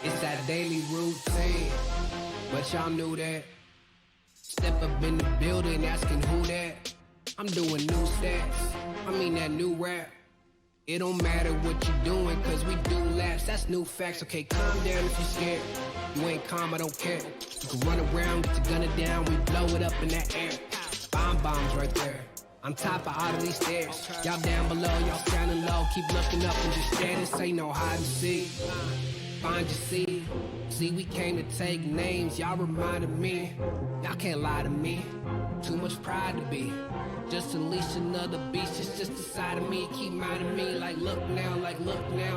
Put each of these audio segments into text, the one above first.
It's that daily routine, but y'all knew that. Step up in the building asking who that. I'm doing new stats, I mean that new rap. It don't matter what you doing, cause we do laps, that's new facts. Okay, calm down if you're scared. You ain't calm, I don't care. You can run around, get your gunner down, we blow it up in that air. Bombs right there. On top of all of these stairs. Y'all down below, y'all standing low. Keep looking up and just stare. This ain't no hide and seek. Find your seat. See, we came to take names. Y'all reminded me. Y'all can't lie to me. Too much pride to be. Just unleash another beast. It's just a side of me. Keep minding me. Like look now,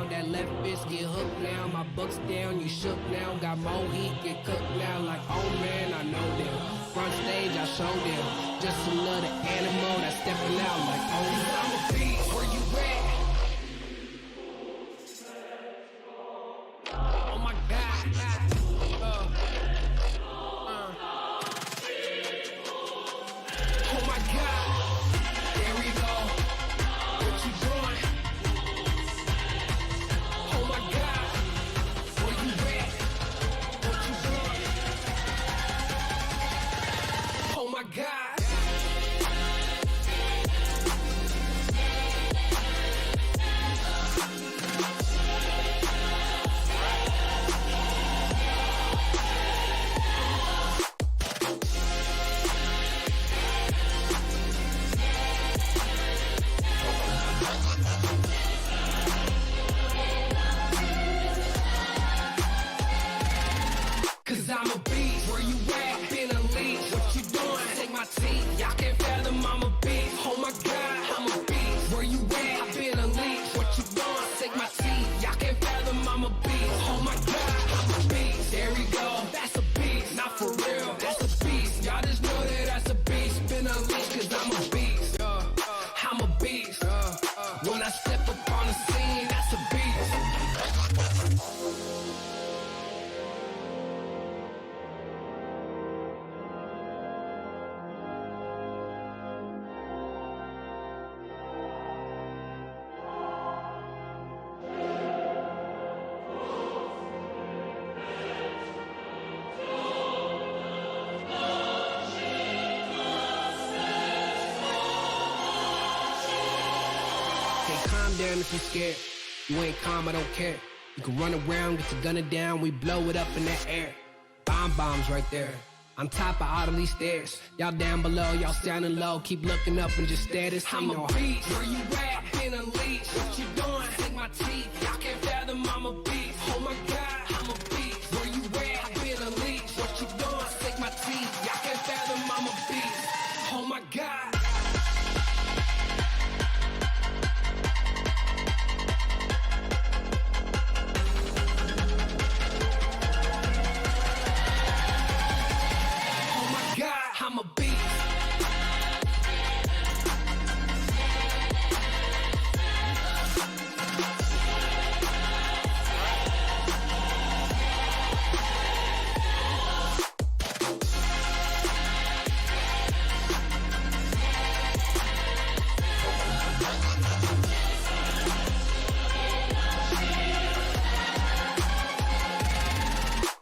That left fist get hooked now. My buck's down, you shook now. Got more heat, get cooked now. Like oh man, I know them. Front stage, I show them. Just another animal that's stepping out like oh I'm a beast. Where you at? Oh my God. Oh my God. There we go. What you doing? Oh my God. Where you at? What you doing? Oh my God. Cause I'm a beast. Where you at? Been unleashed. What you doing? Take my teeth. Y'all can't fathom I'm a beast. Oh my God, I'm a beast. Where you at? I've been unleashed. What you doing? Take my teeth. Y'all can't fathom I'm a beast. Oh my God, I'm a beast. There we go. That's a beast. Not for real. That's a beast. Y'all just know that that's a beast. Been unleashed cause I'm a beast. I'm a beast. When I step up on the scene, that's a beast. Calm down if you're scared. You ain't calm, I don't care. You can run around, get your gunner down, we blow it up in the air. Bombs right there. On top of all of these stairs. Y'all down below, y'all standing low. Keep looking up and just stare. This ain't no beast. Where you at? Been unleashed. What you doing? Take my teeth. Y'all can't fathom I'm a beast. Oh my God, I'm a beast. Where you at? Been unleashed. What you doing? Take my teeth. Y'all can't fathom I'm a beast. Oh my God. I'm a beast.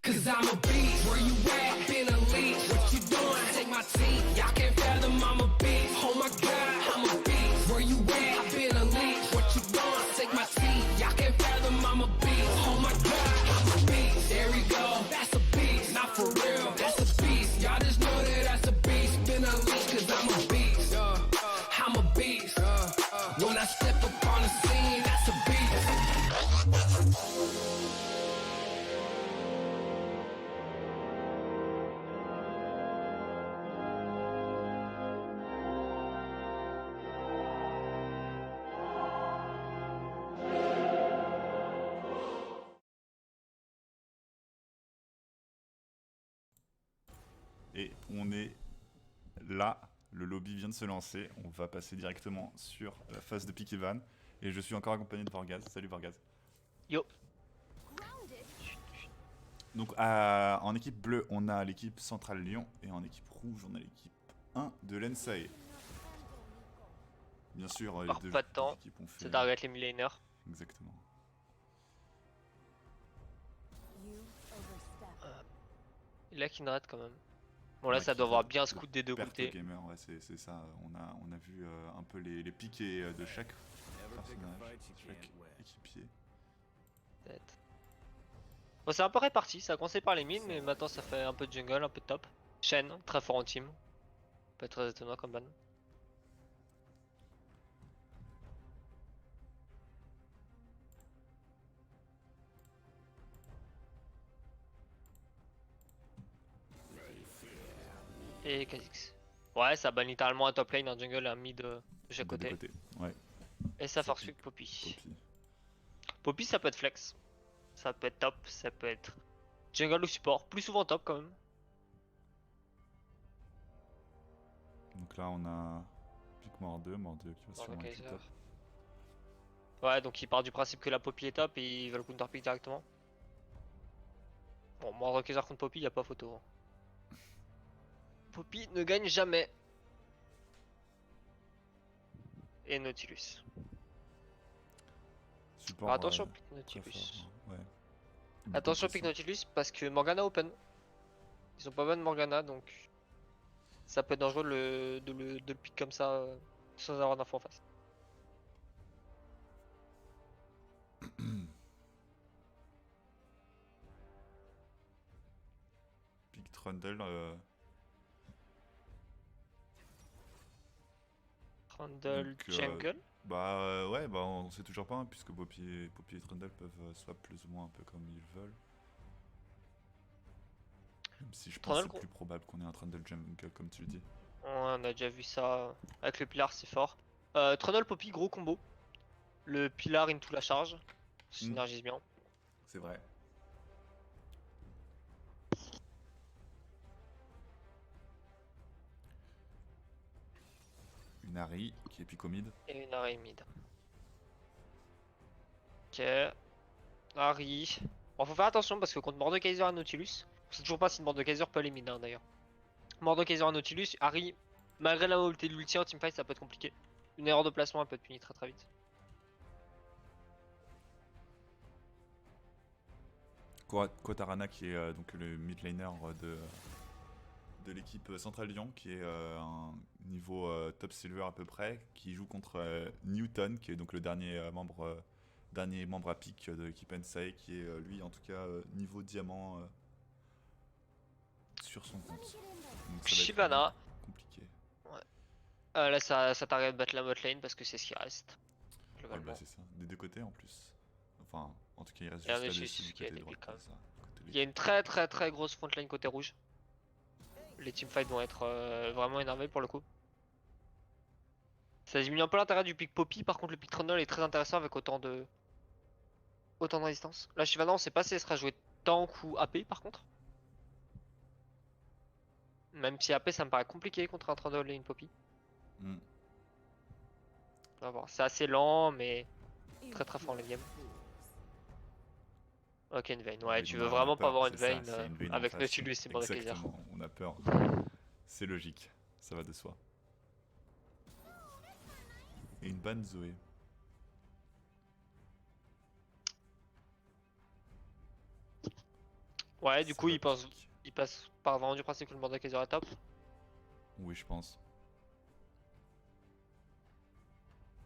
Cause I'm a beast. Where you at? Been unleashed. What you doing? Take my teeth. Y'all can't fathom I'm a beast. Oh my God, I'm a beast. Where you at? I've been unleashed. What you doing? Take my teeth. Y'all can't fathom I'm a beast. Oh my God, I'm a beast. There we go. That's a beast. Not for real. That's a beast. Y'all just know that that's a beast. Been unleashed cause I'm a beast. I'm a beast. When I step up on the scene, that's a beast. Et on est là, le lobby vient de se lancer, on va passer directement sur la phase de pick Evan. Et je suis encore accompagné de Vorgaz. Salut Vorgaz. Yo. Donc en équipe bleue, on a l'équipe Centrale Lyon. Et en équipe rouge, on a l'équipe 1 de l'Ensei. Bien sûr, les Alors, deux pas de temps, équipes ont fait... c'est d'arrêter les millénaires. Exactement. Il a Kindred quand même. Bon là Ouais, ça qui doit avoir rate bien scout des deux Perte côtés. gamer, ouais, c'est ça. On a vu un peu les piquets de chaque personnage, chaque équipier. Peut-être. Bon c'est un peu réparti, ça a commencé par les mines mais maintenant ça fait un peu de jungle, un peu de top. Shen, très fort en team. Peut être très étonnant comme ban. Et Kha'Zix. Ouais ça ban littéralement un top lane, un jungle et un mid de chaque Des deux côté. côtés, ouais. Et ça force pique pick Poppy. Poppy. Poppy ça peut être flex. Ça peut être top, ça peut être jungle ou support. Plus souvent top quand même. Donc là, on a pique Mort 2 qui va Dans le sûrement être Kaiser. le top. Ouais donc il part du principe que la Poppy est top et il va le counter pick directement. Bon Mordor Kaiser contre Poppy y a pas photo. Hein. Poppy ne gagne jamais. Et Nautilus. Support, Alors attention pick très fort, Nautilus. hein, ouais. Beaucoup de Attention pick pression. Nautilus parce que Morgana open. Ils ont pas ban Morgana donc ça peut être dangereux de le pick comme ça sans avoir d'infos en face. Pique Trundle, Trundle donc, jungle. ouais, bah on sait toujours pas, hein, puisque Poppy et Trundle peuvent swap plus ou moins un peu comme ils veulent. Même si je pense que Trundle c'est plus probable qu'on ait un Trundle jungle comme tu le dis. on a déjà vu ça avec le pilar c'est fort. Trundle Poppy gros combo. Le pilar into la charge. Synergise bien. C'est vrai. Une Ari qui est pico mid. Et une arrêt mid. Ok. Harry. Bon, faut faire attention parce que contre Mordekaiser et Nautilus, on sait toujours pas si Mordekaiser peut les mid hein, d'ailleurs. Mordekaiser et Nautilus, Harry, malgré la mobilité de l'ulti en teamfight, ça peut être compliqué. Une erreur de placement, elle peut être punie très très vite. Kotarana qui est donc le mid laner de l'équipe Central Lyon, qui est un niveau top silver à peu près, qui joue contre Newton, qui est donc le dernier membre à pic de l'équipe NSAE, qui est lui en tout cas niveau diamant sur son compte. Donc ça va être Shyvana. compliqué. Là, ça t'arrive de battre la bot lane parce que c'est ce qui reste. Ouais, Globalement. bah c'est ça. Des deux côtés en plus. Enfin, en tout cas, il reste Et un juste Nautilus du qui a côté des droit. pics quand même. Ça, côté Il y a une très très très grosse front lane côté rouge. Les teamfights vont être vraiment énervés pour le coup. Ça diminue un peu l'intérêt du pick Poppy, par contre le pick Trundle est très intéressant avec autant de résistance. Là Shyvana on sait pas si elle sera jouée tank ou AP par contre. Même si AP ça me paraît compliqué contre un Trundle et une Poppy. Hmm. On va voir, c'est assez lent mais très très fort en game. Ok une Vayne, ouais Oui, tu on veux a vraiment pas peur, avoir une c'est ça, Vayne s'il y a une Vayne en avec face. Nautilus et Mordekaiser. Exactement, on a peur. C'est logique, ça va de soi. Et une bonne Zoé. Ouais du Ça coup va il passe par vraiment du principe que le Mordekaiser est top. Oui, je pense.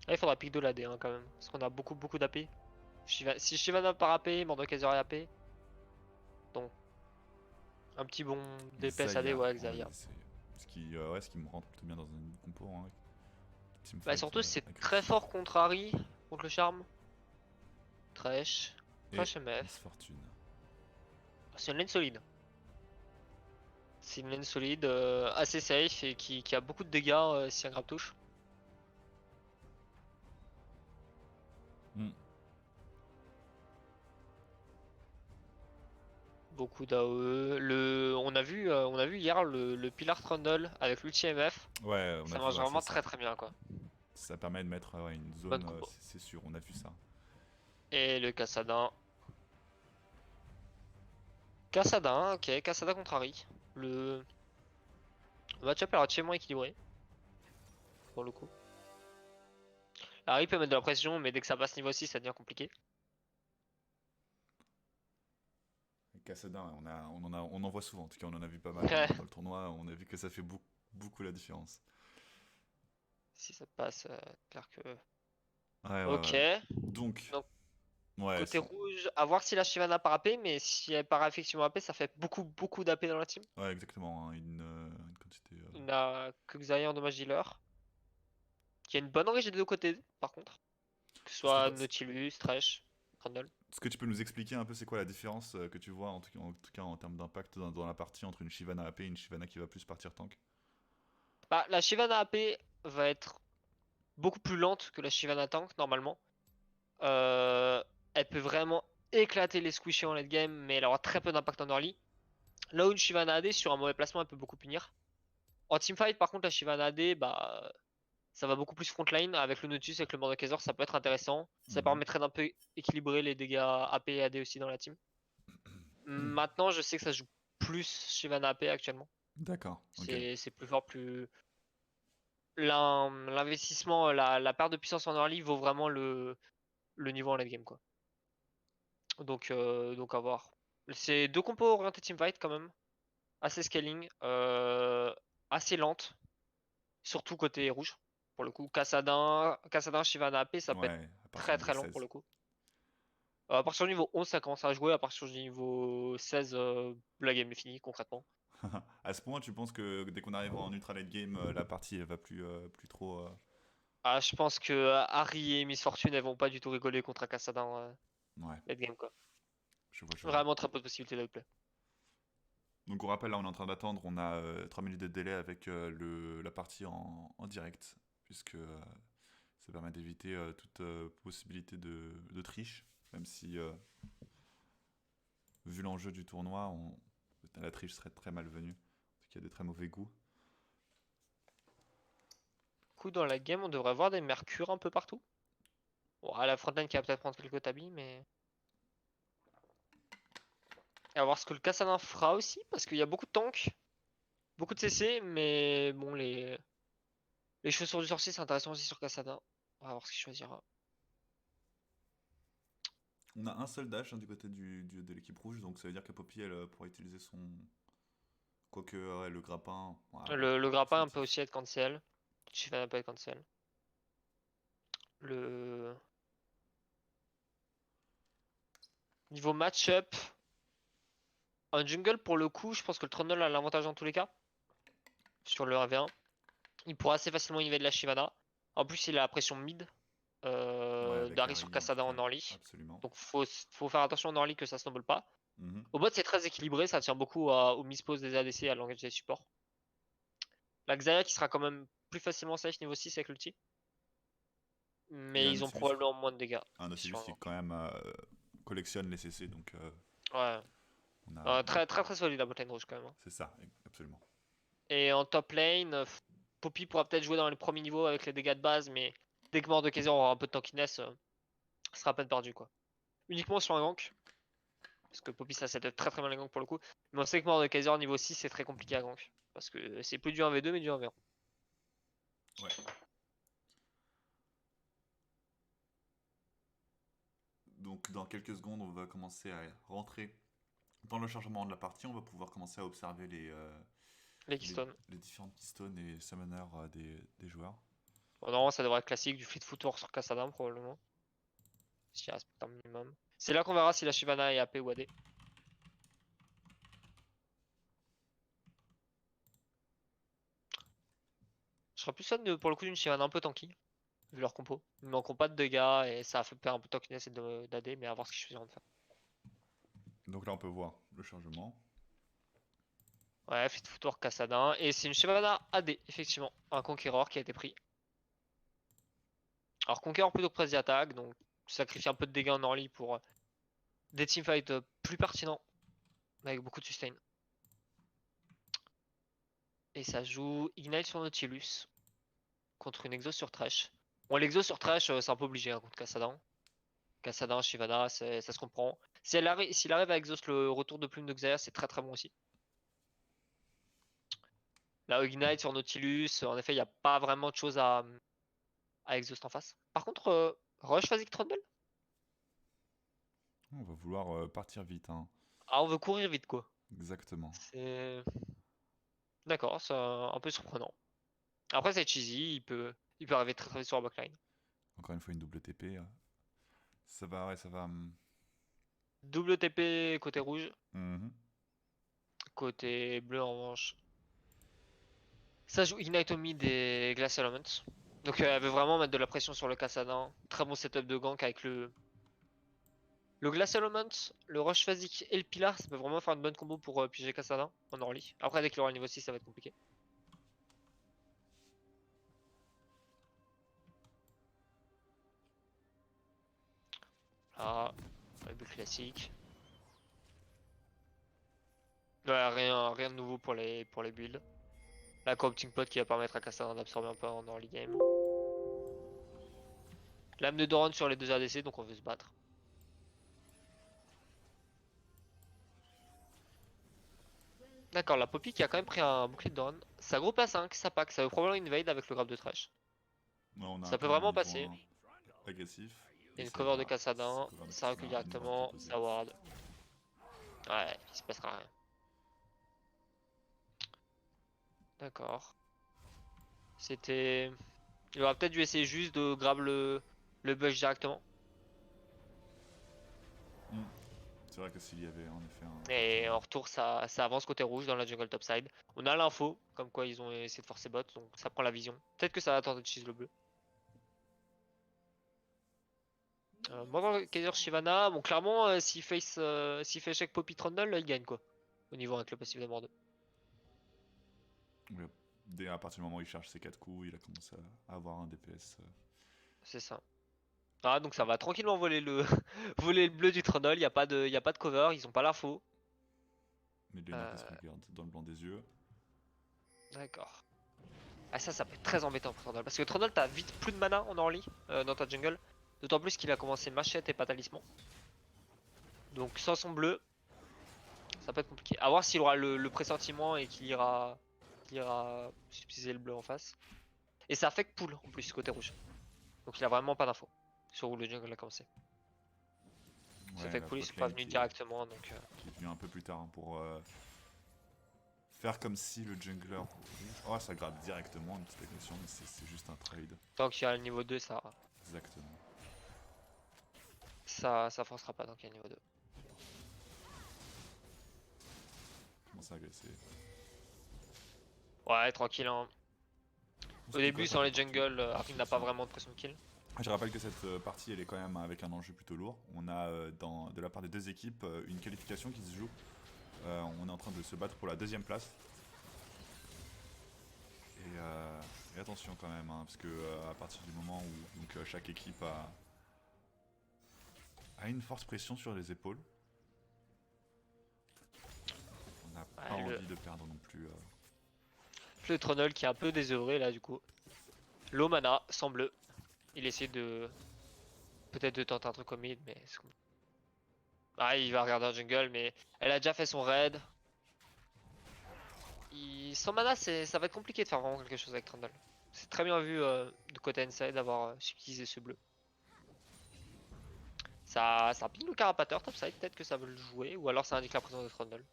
Là il faudra pick de l'AD hein, quand même, parce qu'on a beaucoup d'AP. Si Shyvana par AP, Mordekaiser est AP. Donc un petit bon DPS AD Xayah, ouais avec Xayah. c'est ce qui me rentre plutôt bien dans une compo. Hein, Bah teamfight surtout c'est très agressif. fort contre Harry, contre le charme. Thresh. Et Thresh MF. Miss Fortune. C'est une lane solide. C'est une lane solide, assez safe et qui a beaucoup de dégâts si un grab touche. Hmm. Beaucoup d'AOE. On a vu hier le Pilar Trundle avec l'ulti MF. Ouais, on a Ça vu, marche ouais, vraiment c'est ça. très bien quoi. Ça permet de mettre une Bonne zone, combo. c'est sûr, on a vu ça. Et le Kassadin. Kassadin, ok, Kassadin contre Harry. Le match-up est relativement équilibré. Pour le coup. Harry peut mettre de la pression, mais dès que ça passe niveau 6, ça devient compliqué. Kassadin, on en voit souvent. En tout cas, on en a vu pas mal Ouais. dans le tournoi. On a vu que ça fait beaucoup la différence. Si ça passe, clair que. Ouais, ouais, Ok. ouais. Donc, Donc, ouais, côté rouge, à voir si la Shyvana part AP, mais si elle part effectivement AP, ça fait beaucoup d'AP dans la team. ouais, exactement. Hein, une quantité. On a que Xayah en dommage dealer, qui a une bonne range des deux côtés, par contre. Que ce Est-ce que, soit Nautilus, Thresh, Trundle. est-ce que tu peux nous expliquer un peu c'est quoi la différence que tu vois en tout cas en termes d'impact dans la partie entre une Shyvana AP et une Shyvana qui va plus partir tank? Bah, la Shyvana AP va être beaucoup plus lente que la Shyvana tank, normalement. Euh, Elle peut vraiment éclater les squishies en late game, mais elle aura très peu d'impact en early. Là où une Shyvana AD, sur un mauvais placement, elle peut beaucoup punir. En teamfight, par contre, la Shyvana AD, bah, ça va beaucoup plus frontline. Avec le Nautilus, avec le Mordekaiser, ça peut être intéressant. Ça Mhm. permettrait d'un peu équilibrer les dégâts AP et AD aussi dans la team. Maintenant, je sais que ça se joue plus Shyvana AP actuellement. D'accord, ok. C'est plus fort, plus. L'investissement, la perte de puissance en early vaut vraiment le niveau en late game, quoi. Donc à voir. C'est deux compos orientés teamfight quand même. Assez scaling. Assez lente. Surtout côté rouge. Pour le coup, Kassadin, Shyvana AP, ça peut être Ouais, à partir très du niveau très long pour 16. le coup. À partir du niveau 11, ça commence à jouer. À partir du niveau 16, la game est finie concrètement. À ce point, tu penses que dès qu'on arrive en ultra late game, la partie elle va plus trop. Ah, je pense que Harry et Miss Fortune, elles vont pas du tout rigoler contre un Kassadin Ouais, late game, quoi. je vois. Vraiment très peu de possibilités d'outplay. Donc on rappelle, là on est en train d'attendre, on a 3 minutes de délai avec la partie en direct, puisque ça permet d'éviter toute possibilité de triche, même si vu l'enjeu du tournoi, la triche serait très malvenue, parce qu'il y a de très mauvais goûts. Du coup, dans la game, on devrait avoir des mercures un peu partout. Bon, à la frontline qui va peut-être prendre quelques tabis, mais. Et à voir ce que le Kassadin fera aussi, parce qu'il y a beaucoup de tanks, beaucoup de CC, mais bon, les chaussures du sorcier, c'est intéressant aussi sur Kassadin. On va voir ce qu'il choisira. On a un seul dash hein, du côté de l'équipe rouge, donc ça veut dire que Poppy elle pourra utiliser son. Quoique ouais, le grappin, ouais, Le grappin, un peut approximatif. aussi être cancel. Chiffon peut être cancel. Le. Niveau match-up, en jungle, pour le coup, je pense que le Trundle a l'avantage dans tous les cas. Sur le 1v1. Il pourra assez facilement invader la Shyvana. En plus, il a la pression mid Ouais, avec d'Harry sur Harry en tout Kassadin cas, en early. absolument. Donc faut faire attention en early que ça snowball pas. Mhm. Au bot, c'est très équilibré, ça tient beaucoup au mispose des ADC et à l'engage des supports. La Xayah qui sera quand même plus facilement safe niveau 6 avec l'ulti. Et Mais ils ont probablement moins de dégâts. Un Nautilus qui Sur... quand même collectionne les CC, donc Ouais. on a. Très très très solide la botlane rouge quand même, hein. C'est ça, absolument. Et en top lane, Poppy pourra peut-être jouer dans les premiers niveaux avec les dégâts de base, mais dès que Mordekaiser aura un peu de tankiness, ce sera à peine perdu quoi. Uniquement sur un gank, parce que Poppy ça set up très très mal les gank pour le coup. Mais on sait que Mordekaiser niveau 6 c'est très compliqué à gank. Parce que c'est plus du 1v2 mais du 1v1. Ouais. Donc dans quelques secondes, on va commencer à rentrer dans le chargement de la partie. On va pouvoir commencer à observer Les Keystone. les différentes keystones et summoners des joueurs. Bon, normalement ça devrait être classique, du fleet footwork sur Kassadin probablement. Si il respecte un minimum. C'est là qu'on verra si la Shyvana est AP ou AD. Je serais plus fan pour le coup d'une Shyvana un peu tanky, vu leur compo. Ils manqueront pas de dégâts et ça a fait perdre un peu de tankiness et d'AD, mais à voir ce qu'ils choisiront de faire. Donc là, on peut voir le chargement. Ouais, Fleet Footwork Kassadin. Et c'est une Shyvana AD, effectivement. Un Conqueror qui a été pris. Alors Conqueror plutôt que Press attaque, donc sacrifier un peu de dégâts en early pour des teamfights plus pertinents. Avec beaucoup de sustain. Et ça joue Ignite sur Nautilus. Contre une Exhaust sur Thresh. Bon, l'Exhaust sur Thresh, c'est un peu obligé hein, contre Kassadin. Kassadin, Shyvana, ça se comprend. S'il arrive à Exhaust le retour de plume de Xayah, c'est très très bon aussi. Là, Ignite sur Nautilus, en effet, il n'y a pas vraiment de choses à Exhaust en face. Par contre, Rush Phasic Trundle. On va vouloir partir vite. Hein. Ah, on veut courir vite quoi. Exactement. C'est. D'accord, c'est un peu surprenant. Après, c'est cheesy, il peut arriver très très vite sur la backline. Encore une fois, une double TP. Ça va, ouais, ça va. Double TP côté rouge, Mhm. côté bleu en revanche. Ça joue Ignite au mid et Glass Elements. Donc elle veut vraiment mettre de la pression sur le Kassadin. Très bon setup de gank avec le Glass Element, le Rush Phasic et le Pilar. Ça peut vraiment faire une bonne combo pour piéger Kassadin en early. Après, dès qu'il aura le niveau 6, ça va être compliqué. Là, le build classique. Ouais, rien de nouveau pour les builds. La Corrupting Pot qui va permettre à Kassadin d'absorber un peu en early game. Lame de Doran sur les deux ADC, donc on veut se battre. D'accord, la Poppy qui a quand même pris un bouclier de Doran. Ça groupe à 5, ça pack, ça veut probablement invade avec le grab de Trash. Ouais, on a Ça peut quand même un vraiment niveau passer. agressif. Il y a Et une ça cover de ira. Kassadin, Cover de ça recule Kassadin, une ward directement, proposée. ça ward. Ouais, il se passera rien. D'accord. C'était. Il aurait peut-être dû essayer juste de grab le bush directement. C'est vrai que s'il y avait en effet un. Et en retour, ça avance côté rouge dans la jungle topside. On a l'info, comme quoi ils ont essayé de forcer bot, donc ça prend la vision. Peut-être que ça va tenter de cheese le bleu. Moi, dans le Kaiser Shyvana, bon, clairement, s'il fait échec Poppy Trundle, il gagne quoi. Au niveau avec le passif de mort 2. Ouais, dès à partir du moment où il charge ses 4 coups, il a commencé à avoir un DPS. C'est ça. Ah, donc ça va tranquillement voler le, voler le bleu du Trundle, y a pas de cover, ils ont pas l'info. Midlaner qui se regarde dans le blanc des yeux. D'accord. Ah, ça peut être très embêtant pour Trundle. Parce que Trundle, t'as vite plus de mana en early dans ta jungle. D'autant plus qu'il a commencé machette et pas talisman. Donc sans son bleu, ça peut être compliqué. A voir s'il aura le pressentiment et qu'il ira utiliser le bleu en face. Et ça affecte pool en plus côté rouge. Donc il a vraiment pas d'infos sur où le jungle a commencé. Ça Ouais, fait que la pool ils sont pas botlane venus directement donc. qui est venu un peu plus tard pour faire comme si le jungler. Oh, ça gratte directement, une petite agression, mais c'est juste un trade. Tant qu'il y a le niveau 2, ça, Exactement. ça, ça forcera pas tant qu'il y a le niveau 2. Commence à agresser. Ouais, tranquille. Hein. On Au se début, picote sans un les peu partout. jungles, Arvin n'a pas vraiment de pression de kill. Je rappelle que cette partie elle est quand même avec un enjeu plutôt lourd. On a de la part des deux équipes une qualification qui se joue. On est en train de se battre pour la deuxième place. Et attention quand même, hein, parce que à partir du moment où donc, chaque équipe a une forte pression sur les épaules, on n'a pas Ouais, envie de perdre non plus. le Trundle qui est un peu désœuvré là du coup. Low mana, sans bleu. Il essaie de. Peut-être de tenter un truc au mid, mais. Ah, il va regarder un jungle, mais elle a déjà fait son raid. Sans mana, ça va être compliqué de faire vraiment quelque chose avec Trundle. C'est très bien vu de côté inside d'avoir utilisé ce bleu. Ça ping le carapateur topside, peut-être que ça veut le jouer, ou alors ça indique la présence de Trundle.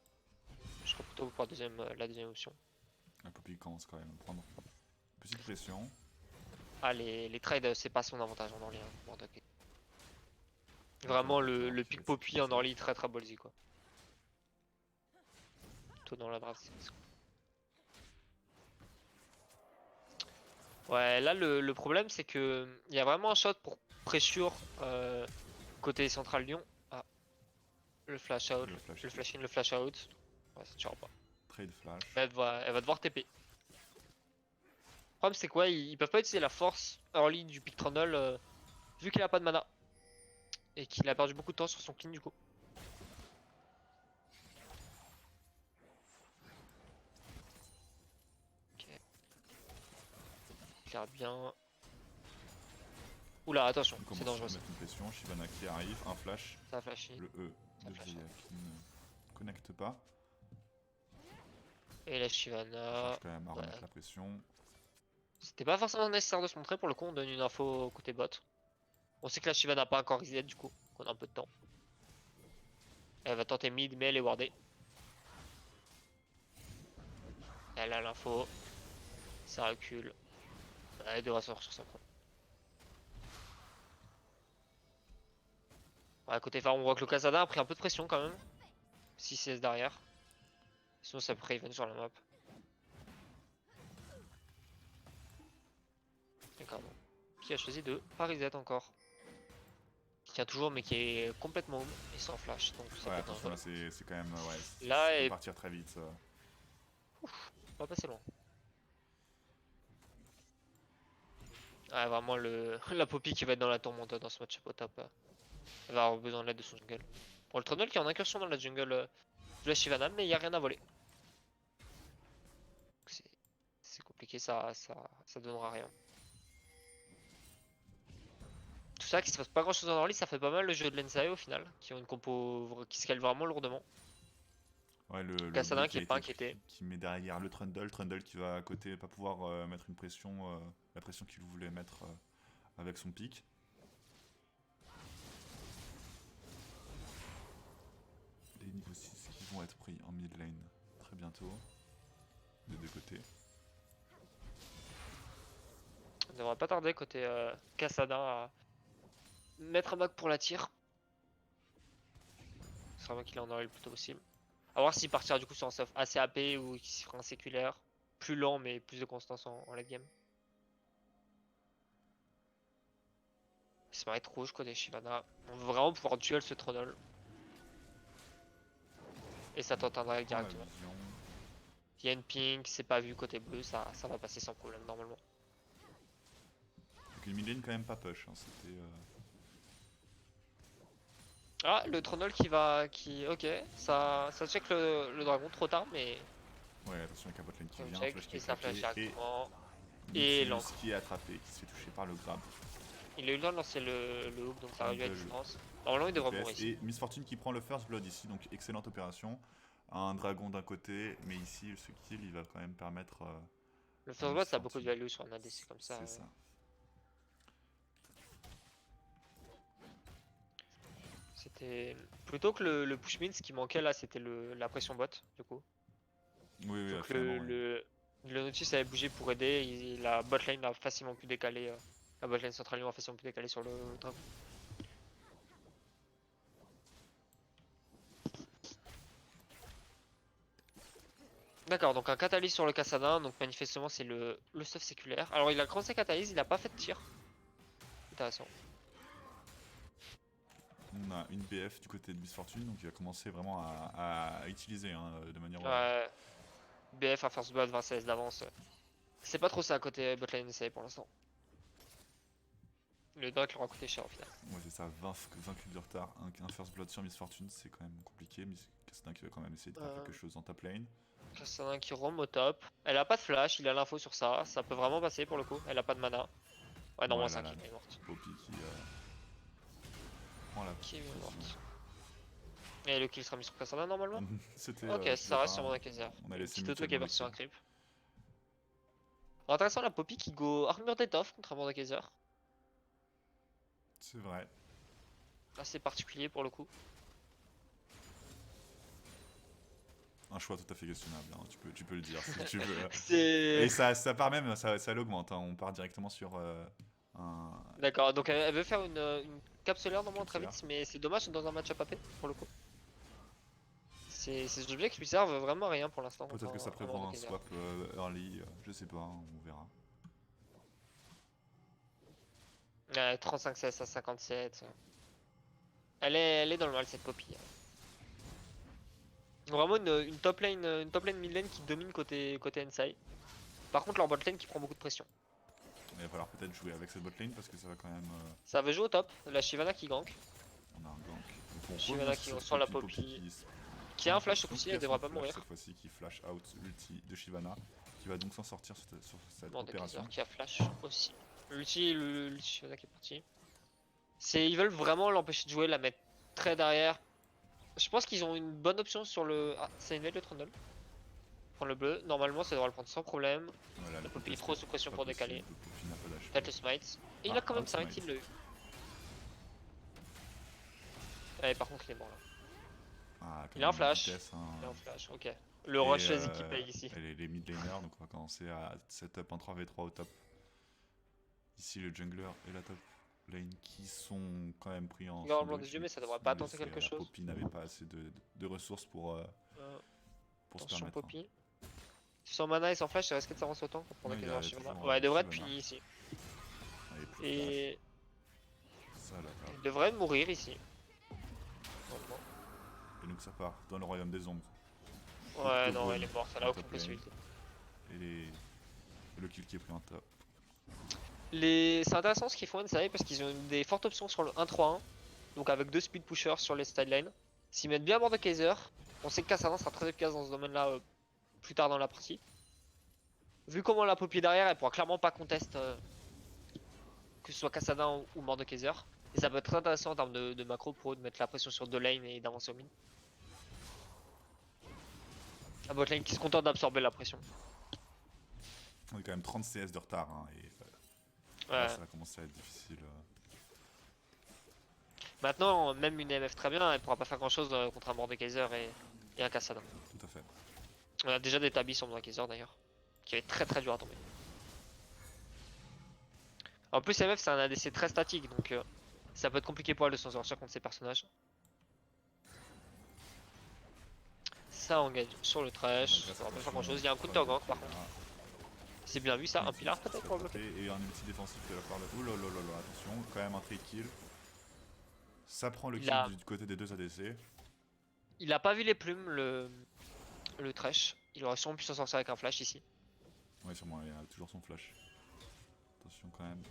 Je serais plutôt pour la deuxième option. La Poppy commence quand même à prendre petite pression. Ah, les trades, c'est pas son avantage en early. Hein. Bon, ok. Donc, Vraiment, il va falloir le qu'il pick fasse Poppy en ça. early, très très ballsy quoi. Plutôt dans la draft. Ouais, là le problème c'est que il y a vraiment un shot pour pressure côté central Lyon. Ah, le flash out, le flash in, le flash out. Ouais, ça tuera pas. Trade flash. Elle va devoir TP. Le problème c'est quoi, ils peuvent pas utiliser la force early du pick Trundle vu qu'il a pas de mana. Et qu'il a perdu beaucoup de temps sur son clean du coup. Ok. Claire bien. Oula, attention, On c'est commence dangereux à ça. mettre une pression. Shivana qui arrive, un flash. Ça a flashé. Le E Ça de flash. Zaya qui ne connecte pas. Et la On Shyvana. cherche quand même à Ouais. remettre la pression. C'était pas forcément nécessaire de se montrer pour le coup, on donne une info côté bot. On sait que la Shiva n'a pas encore reset du coup, qu'on a un peu de temps. Elle va tenter mid, mais elle est wardée. Elle a l'info. Ça recule. Elle devrait sortir sur son point. À côté phare, on voit que le Kazada a pris un peu de pression quand même. 6 CS derrière. Sinon ça peut Raven sur la map. D'accord. Qui a choisi de Parisette encore. Qui tient toujours mais qui est complètement home et sans flash. Donc ça Ouais, peut être attention, là, dangereux. c'est quand même. Ouais, Là, ça peut et- partir très vite. Ça. On va passer loin. Ah, vraiment la Poppy qui va être dans la tourmente dans ce match-up au top. Elle va avoir besoin de l'aide de son jungle. Pour le Trundle qui est en incursion dans la jungle de la Shyvana, mais il n'y a rien à voler. Donc c'est compliqué, ça donnera rien. Tout ça qui se passe pas grand chose en early, ça fait pas mal le jeu de l'Ensai au final, qui ont une compo qui scale vraiment lourdement. Ouais, le Kassadin bleu qui est pas inquiété. qui met derrière le Trundle qui va à côté, pas pouvoir mettre une pression, la pression qu'il voulait mettre avec son pic. Les niveaux 6 qui vont être pris en mid lane très bientôt, des deux côtés. On devrait pas tarder côté Kassadin à mettre un back pour la tire. Ce sera moi qu'il en aurait le plus tôt possible. A voir s'il partira du coup sur un stuff assez AP ou s'il fera un séculaire. Plus lent mais plus de constance en late game. Ça va être rouge côté Shyvana. On veut vraiment pouvoir duel ce Trundle. Et ça tente un drag Prends la directement. vision. Il y a une ping, c'est pas vu côté bleu, ça va passer sans problème normalement. Donc une mid lane quand même pas push, hein, c'était. Ah, le Trundle ok, ça check le dragon trop tard, mais Ouais, attention avec la bot lane qui on vient, check flash qui et est ça flash claqué, directement. Et Nautilus l'encre. qui est attrapé, qui se fait toucher par le grab. Il a eu le temps de lancer le hook, donc ça réduit la Trundle. distance. Normalement, il devrait DPS. mourir ici. Et Miss Fortune qui prend le first blood ici, donc excellente opération. Un dragon d'un côté, mais ici ce kill il va quand même permettre. Le first blood, ça a beaucoup de value sur un ADC comme ça. C'est ça. C'était plutôt que le push mid, ce qui manquait là, c'était la pression bot du coup. Oui, oui, Donc finalement, oui. le Nautilus avait bougé pour aider, la bot lane a facilement pu décaler, la bot lane centrale a facilement pu décaler sur le dragon. D'accord, donc un catalyse sur le Kassadin, donc manifestement c'est le stuff séculaire. Alors il a commencé catalyse, il a pas fait de tir. Intéressant. On a une BF du côté de Miss Fortune, donc il va commencer vraiment à utiliser hein, de manière. BF à first blood 20 CS d'avance. C'est pas trop ça à côté botlane NSA pour l'instant. Le doc leur a coûté cher au final. Ouais, c'est ça, 20 kills de retard, un first blood sur Miss Fortune, c'est quand même compliqué. Miss Castin qui va quand même essayer de faire quelque chose en top lane. Kassadin qui roam au top. Elle a pas de flash, il a l'info sur ça. Ça peut vraiment passer pour le coup. Elle a pas de mana. Ouais, non, Ouais, moins là, 5 là, elle est morte. Poppy qui prend la Qui est position. morte. Et le kill sera mis sur Kassadin normalement. C'était. Ok, ça reste sur mon Akazer. On a laissé Petit auto qui est parti sur un mutuellement creep. Intéressant la Poppy qui go armure d'étoffe contre un Mordekaiser. C'est vrai. Assez particulier pour le coup. Un choix tout à fait questionnable, hein, tu peux le dire si tu veux. C'est. Et ça part même, ça l'augmente, hein, on part directement sur un. D'accord, donc elle veut faire une capsulaire normalement très Capsulaire. vite, mais c'est dommage dans un match à AP pour le coup. Ces objets qui lui servent vraiment à rien pour l'instant. Peut-être que ça prévoit un Mordekaiser. swap early, je sais pas, on verra. 35 CS à 57. Elle est dans le mal cette Poppy. Vraiment une top lane mid lane qui domine côté Ensai. Par contre leur bot lane qui prend beaucoup de pression. Il va falloir peut-être jouer avec cette bot lane parce que ça va quand même. Ça veut jouer au top, la Shyvana qui gank, On a un gank. Donc on Shyvana reboost qui cette reçoit la Poppy Poppy. Qui a un flash ce coup-ci, elle devrait pas mourir. Cette fois-ci qui flash out l'ulti de Shyvana, qui va donc s'en sortir sur cette Mordekaiser opération. qui a flash aussi. L'ulti Shyvana qui est parti. Ils veulent vraiment l'empêcher de jouer, la mettre très derrière. Je pense qu'ils ont une bonne option sur le. Ah, ça invade le Trundle. Prendre le bleu, normalement ça devrait le prendre sans problème. Voilà, La Poppy est trop sous pression pour décaler. Le Poppy n'a pas d'HP. Peut-être le smite. Et il Ah, a quand même le 5, smite. il l'a eu. Ouais, par contre il est mort là. Ah, quand Il a un même, la flash. vitesse, hein. Il a un flash, ok. Le rush qui paye ici. Et les mid laners, donc on va commencer à setup un 3v3 au top. Ici, le jungler et la top lane qui sont quand même pris en Regarde le blanc sandwich, des yeux, mais ça qui devrait sont pas tenter laissés, quelque la chose. Poppy n'avait pas assez de ressources Euh, pour se attention permettre. Hein. Poppy. Sans mana et sans flash, il risque de s'avancer autant pour prendre Ouais, la il a case toujours, Ouais, il devrait être Shyvana. puni ici. Ouais, et plus de Et flash. Ça, là, là. il devrait mourir ici. Normalement. Et donc ça part dans le royaume des ombres. Ouais, non, Octogone, elle est morte, elle en a aucune top lane. possibilité. Et le kill qui est pris en top. C'est intéressant ce qu'ils font NSA parce qu'ils ont des fortes options sur le 1-3-1. Donc avec deux speed pushers sur les sidelines. S'ils mettent bien à bord de Kaiser, on sait que Kassadin sera très efficace dans ce domaine-là plus tard dans la partie. Vu comment la Poppy derrière, elle pourra clairement pas contest que ce soit Kassadin ou mort de Kaiser. Et ça peut être très intéressant en termes de macro pour eux de mettre la pression sur deux lanes et d'avancer au mid. La bot lane qui se contente d'absorber la pression. On est quand même 30 CS de retard. Hein, et Ouais. là, ça va commencer à être difficile. Maintenant, même une MF très bien, elle pourra pas faire grand chose contre un mort de Kaiser et un Kassadin. Tout à fait. On a déjà des tabis sur mort de Kaiser d'ailleurs, qui va être très très dur à tomber. En plus, MF c'est un ADC très statique donc ça peut être compliqué pour elle de s'en sortir contre ces personnages. Ça engage sur le trash, ça va pas faire grand chose. Il y a un counter gank par contre. C'est bien vu ça, un pilar peut-être pour le bloquer. Et un ulti défensif de la part de. Ouh là là là là, attention, quand même un trade kill. Ça prend le kill du côté des deux ADC. Il a pas vu les plumes, le trash. Il aurait sûrement pu s'en sortir avec un flash ici. Ouais, sûrement, il a toujours son flash. Attention quand même,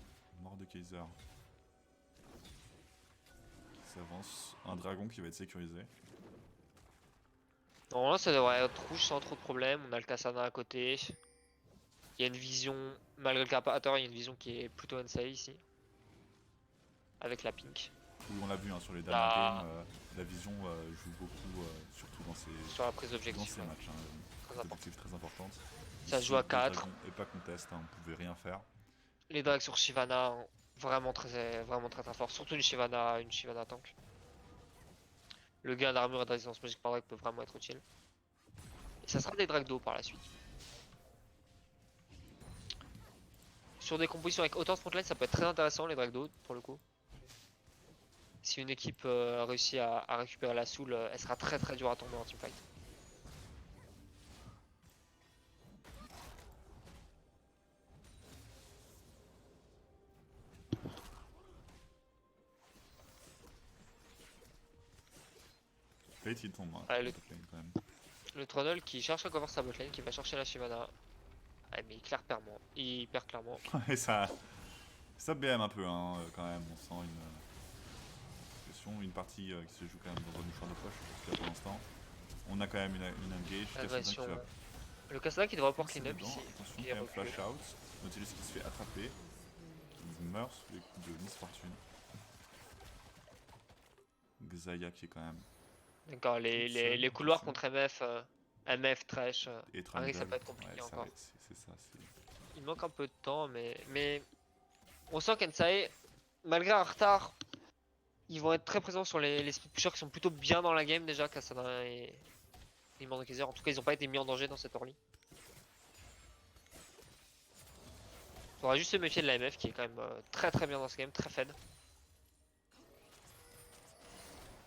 mort de Kaiser. Qui s'avance. Un dragon qui va être sécurisé. Normalement, ça devrait être rouge sans trop de problèmes. On a le Kassadin à côté. Il y a une vision, malgré le Carpator, il y a une vision qui est plutôt NSAI ici. Avec la pink. Où on l'a vu hein, sur les derniers games, la vision joue beaucoup, surtout dans ces, sur la prise d'objectif. matchs. Hein, Très objectif très importante. Ça se joue à 4. Et pas contest, hein, on pouvait rien faire. Les drags sur Shyvana, vraiment très très fort. Surtout une Shyvana tank. Le gain d'armure et de résistance magique par drag peut vraiment être utile. Et ça sera des drags d'eau par la suite. Sur des compositions avec autant de frontline, ça peut être très intéressant les drags d'eau pour le coup. Si une équipe réussit à récupérer la soul, elle sera très très dure à tomber en teamfight. Plate il tombe, hein, Ouais, le- top lane, quand même. Le Trundle qui cherche à cover sa botlane, qui va chercher la Shyvana. Ouais, mais il perd clairement. Et ça BM un peu hein, quand même, on sent une partie qui se joue quand même dans un mouchoir de poche, en tout cas pour l'instant. On a quand même une engage, Agression. qui va Le Kassadin qui devrait pouvoir passer clean up dedans. ici. Attention Il quand est même, reculé. flash out, Nautilus qui se fait attraper, qui meurt sous les coups de Miss Fortune. Xayah qui est quand même D'accord, les couloirs contre MF, MF, Trash, et Harry ça Trundle. peut être compliqué Ouais, encore. c'est ça, c'est... Il manque un peu de temps, mais on sent qu'Ensae, malgré un retard, ils vont être très présents sur les speed pushers qui sont plutôt bien dans la game déjà, Kassadin et Mordekaiser. En tout cas, ils n'ont pas été mis en danger dans cette early. Faudra juste se méfier de la MF qui est quand même très très bien dans ce game, très fed.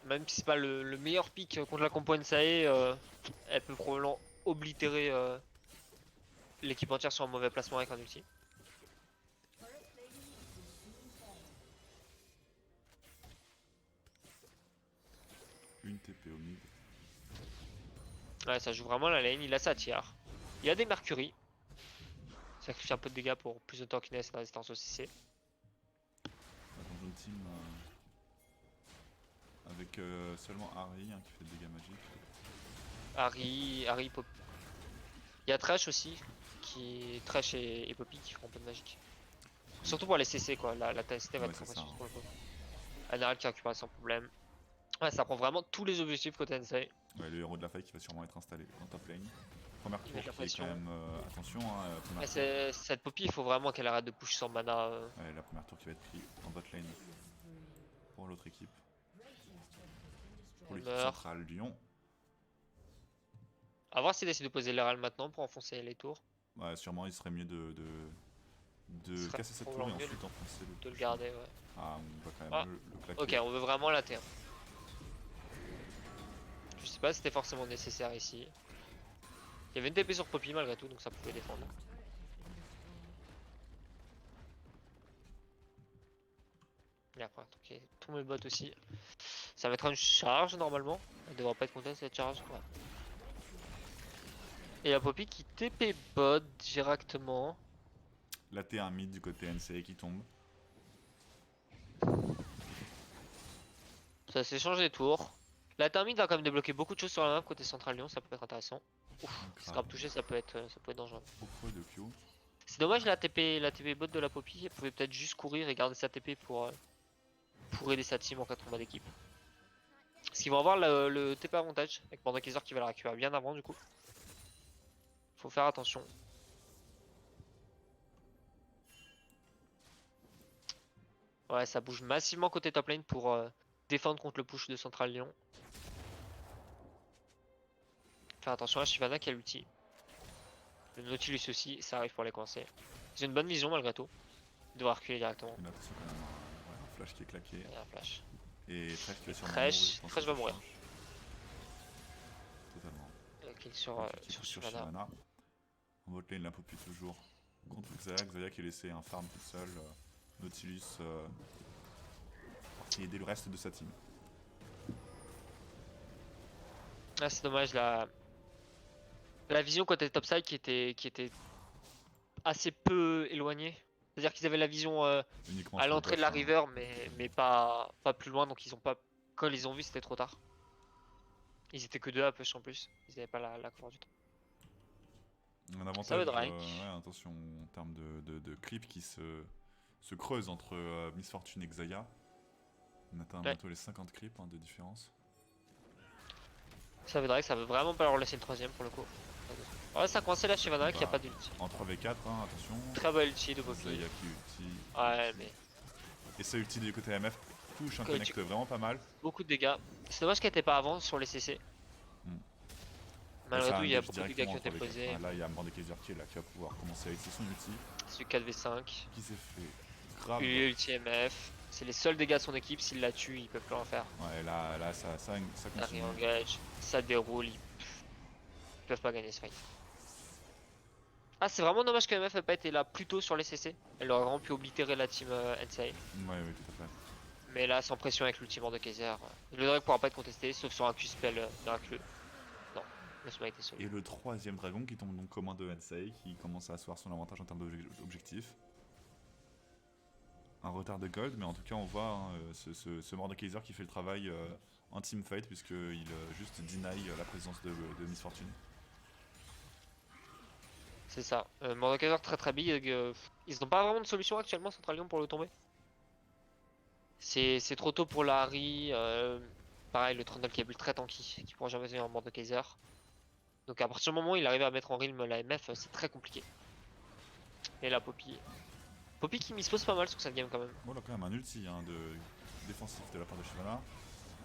Même si c'est pas le meilleur pick contre la compo NSAE, elle peut probablement oblitérer l'équipe entière sur un mauvais placement avec un ulti. Une TP au mid. Ouais, ça joue vraiment la lane, il a sa tier. Il a des Mercury. Sacrifie un peu de dégâts pour plus de tankiness et de résistance au CC. Dans une team avec seulement Harry hein, qui fait des dégâts magiques. Harry, Poppy. Il y a Trash aussi, Trash et Poppy qui font un peu de magique. Surtout pour les CC quoi, la TST va être très précieuse pour le coup. Anaral qui récupère sans problème. Ouais, ça prend vraiment tous les objectifs côté NSAE. Ouais, le héros de la faille qui va sûrement être installé en top lane. Première tour met de la qui est quand pression. même... attention, hein, première Ouais, cette Poppy, il faut vraiment qu'elle arrête de push sans mana. Ouais, la première tour qui va être prise en bot lane pour l'autre équipe. Pour l'équipe Meurt. centrale Lyon. À voir s'il décide de poser les RAL maintenant pour enfoncer les tours. Ouais, sûrement il serait mieux Ce de serait casser cette tour et probablement mieux ensuite enfoncer le de le push. garder, ouais. Ah, on va quand Ah, même le ok, claquer. on veut vraiment la T1. Je sais pas si c'était forcément nécessaire ici. Il y avait une TP sur Poppy malgré tout, donc ça pouvait défendre. Et après, ok, tous mes bots aussi. Ça va être une charge normalement. Elle devrait pas être contente cette charge. Ouais. Et la Poppy qui TP bot directement. La T1 mid du côté NCA qui tombe. Ça s'échange des tours. La Termite va quand même débloquer beaucoup de choses sur la map côté Central Lyon, ça peut être intéressant. Ouf, scrap touché, ça peut être dangereux. Beaucoup de Q. C'est dommage la TP bot de la Poppy, elle pouvait peut-être juste courir et garder sa TP pour aider sa team en cas de combat d'équipe. Parce qu'ils vont avoir le TP avantage avec Mordekaiser qui va la récupérer bien avant du coup. Faut faire attention. Ouais, ça bouge massivement côté top lane pour défendre contre le push de Central Lyon. Faire attention à Shyvana qui a l'ulti. Le Nautilus aussi, ça arrive pour les coincer. Ils ont une bonne vision malgré tout. Ils doivent reculer directement. On a l'impression quand même un flash qui est claqué. Et un flash. Et Thresh qui va sûrement Thresh, mourir. dans Thresh cette va mourir. charge. Totalement. Kill Sur sur Shyvana. Shyvana. En bot lane, la Poppy toujours contre Xayah. Xayah qui est laissé un farm tout seul. Nautilus qui aidait le reste de sa team. Ah, c'est dommage la vision côté topside qui était assez peu éloignée. C'est-à-dire qu'ils avaient la vision Uniquement à sur le l'entrée de buff, la hein. river mais pas plus loin donc ils ont pas. Quand ils les ont vus c'était trop tard. Ils étaient que deux à push en plus. Ils avaient pas la cover du temps. Un avantage, Ça va Drake. ouais, attention en termes de creep qui se creuse entre Miss Fortune et Xayah. On atteint Ouais. bientôt les 50 creeps de différence. Ça veut Drake, ça veut vraiment pas leur laisser le troisième pour le coup. Ouais, ça a coincé la Shyvana qui a Bah, pas d'ulti. En 3v4, hein, attention. Très belle ulti de Poppy. Xayah qui ulti. Ouais, mais Et ça ulti du côté MF touche un Quand connect vraiment pas mal. beaucoup de dégâts. C'est dommage qu'elle était pas avant sur les CC. Hmm. Malgré Ça tout, il y a engage beaucoup de dégâts qui ont été directement en 3v4. posés. Ouais, là, il y a Mordekaiser qui est là, qui va pouvoir commencer à utiliser son ulti. C'est du 4v5. Qui s'est fait grave. Puis ulti MF. C'est les seuls dégâts de son équipe. S'il la tue, ils peuvent plus en faire. Ouais, là ça Ça continue. re-engage. Ça déroule. Ils peuvent pas gagner ce fight. Ah, c'est vraiment dommage que MF ait pas été là plus tôt sur les CC. Elle aurait vraiment pu oblitérer la team NCA. Ouais, oui, tout à fait. Mais là, sans pression avec l'ulti de Kaiser, le Drake pourra pas être contesté sauf sur un Q-spell miraculeux. Non, le smite est solo. Et le troisième dragon qui tombe donc commun de NSA, qui commence à asseoir son avantage en termes d'objectifs. Un retard de gold, mais en tout cas on voit hein, ce Mordekaiser qui fait le travail en teamfight puisqu'il juste deny la présence de Miss Fortune. C'est ça. Mordekaiser très big. Ils n'ont pas vraiment de solution actuellement Central Lyon pour le tomber. C'est trop tôt pour la Harry. Pareil, le Trundle qui est build très tanky, qui pourra jamais venir en Mordekaiser. Donc à partir du moment où il arrive à mettre en rythme la MF, c'est très compliqué. Et la Poppy. Poppy qui mispose pas mal sur cette game quand même. Bon, là quand même un ulti hein, défensif de la part de Shyvana.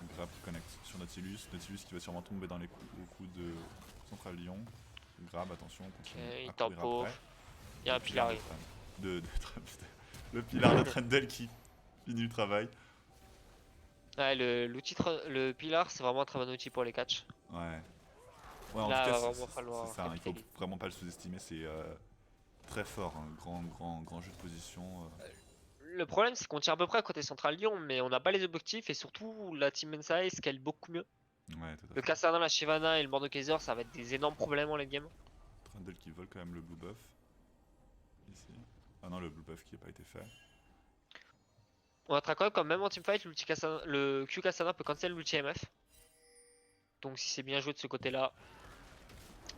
Un grab qui connecte sur Nautilus. Nautilus qui va sûrement tomber dans les coups de Central Lyon. Grab, attention, continue Il à courir tempo. après. Il y a un Le Pilar. Le pilar de Trundle qui finit le travail. Ouais, le Pilar, c'est vraiment un très bon outil pour les catchs. Ouais. Ouais, en Là, tout cas, va vraiment falloir c'est ça, il faut capitaliser. vraiment pas le sous-estimer, c'est très fort, un grand jeu de position. Le problème, c'est qu'on tire à peu près à côté Central Lyon, mais on n'a pas les objectifs et surtout la team Ensai scale beaucoup mieux. Ouais, tout à Le fait. Cassandra, la Shyvana et le Mordekaiser, ça va être des énormes problèmes en late game. Trundle qui vole quand même le blue buff. Ici. Ah non, le blue buff qui n'a pas été fait. On notera quand même en teamfight, le Q Cassandra peut cancel l'ulti MF. Donc si c'est bien joué de ce côté-là,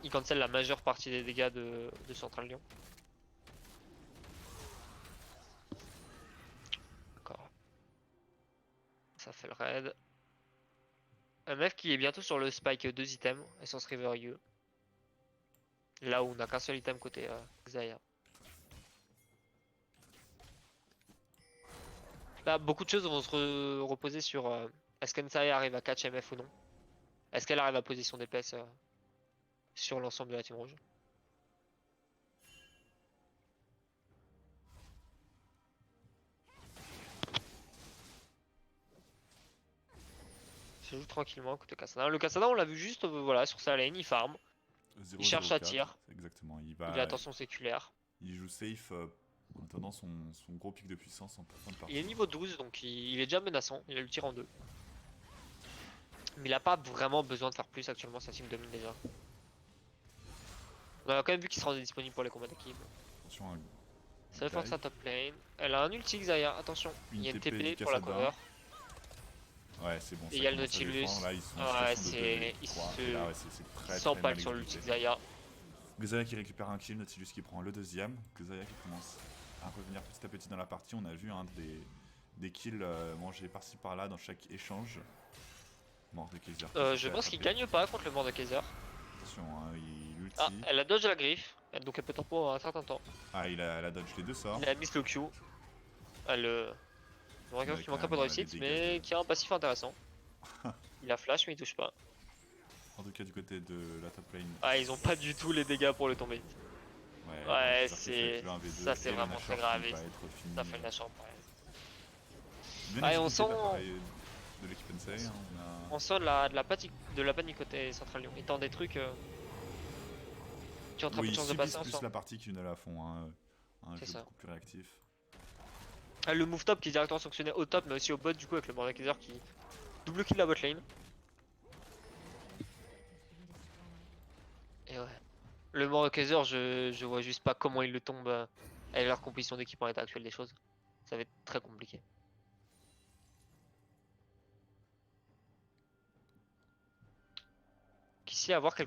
il cancel la majeure partie des dégâts de Central Lyon. D'accord. Ça fait le raid. MF qui est bientôt sur le spike 2 items, Essence River U. Là où on n'a qu'un seul item côté Xayah. Là, beaucoup de choses vont se reposer sur est-ce qu'Ensai arrive à catch MF ou non. Est-ce qu'elle arrive à poser son DPS sur l'ensemble de la team rouge. Ça joue tranquillement côté Cassandra. Le Cassandra, on l'a vu juste voilà, sur sa lane, il farm, 0, il cherche 0, à 4, tir, exactement. il a attention séculaire. Il joue safe en attendant son gros pic de puissance en fin de partie. Il est niveau 12, donc il est déjà menaçant, il a le tir en 2. Mais il a pas vraiment besoin de faire plus actuellement, sa team domine déjà. On a quand même vu qu'il se rendait disponible pour les combats d'équipe. Attention à Ça fait force à top lane. Elle a un ulti Xayah, attention. Il y a une TP du pour la Cassandra. cover. Ouais, c'est bon. Et ça il y a le commence à Nautilus. défendre. Là, ils sont en Ouais, situation de c'est. 2v3. Il Et là, ouais, c'est très, très s'empale mal sur l'ulti exécuté. Xayah. Xayah qui récupère un kill, Nautilus qui prend le deuxième. Xayah qui commence à revenir petit à petit dans la partie. On a vu des kills mangés par-ci par-là dans chaque échange. Mort de Kaiser. Je pense qu'il gagne pas contre le Mordekaiser. Attention, hein, il ulti. Ah, elle a dodge la griffe. Donc elle peut tempo un certain temps. Ah, elle a dodge les deux sorts. Il a mis le Q. Elle. Qui manque un peu de réussite, mais qui a un passif intéressant. Il a flash, mais il touche pas. En tout cas, du côté de la top lane. Ah, ils ont pas du tout les dégâts pour le tomber. Ouais, c'est. Ça, c'est vraiment très grave. Ça fait de la chambre. Ouais, on sent. De l'équipe Ensei, hein, on sent de la panique côté Central Lyon. Ils tentent des trucs qui ont très peu de chance de passer en plus sort. la partie qu'ils ne la font. Hein. Un C'est jeu ça. beaucoup plus réactif. Ah, le move top qui est directement sanctionné au top, mais aussi au bot du coup avec le Mordekaiser qui double kill la bot lane. Et ouais. Le Mordekaiser, je vois juste pas comment il le tombe avec leur composition d'équipe en état actuel des choses. Ça va être très compliqué. Qu'ici à voir quelle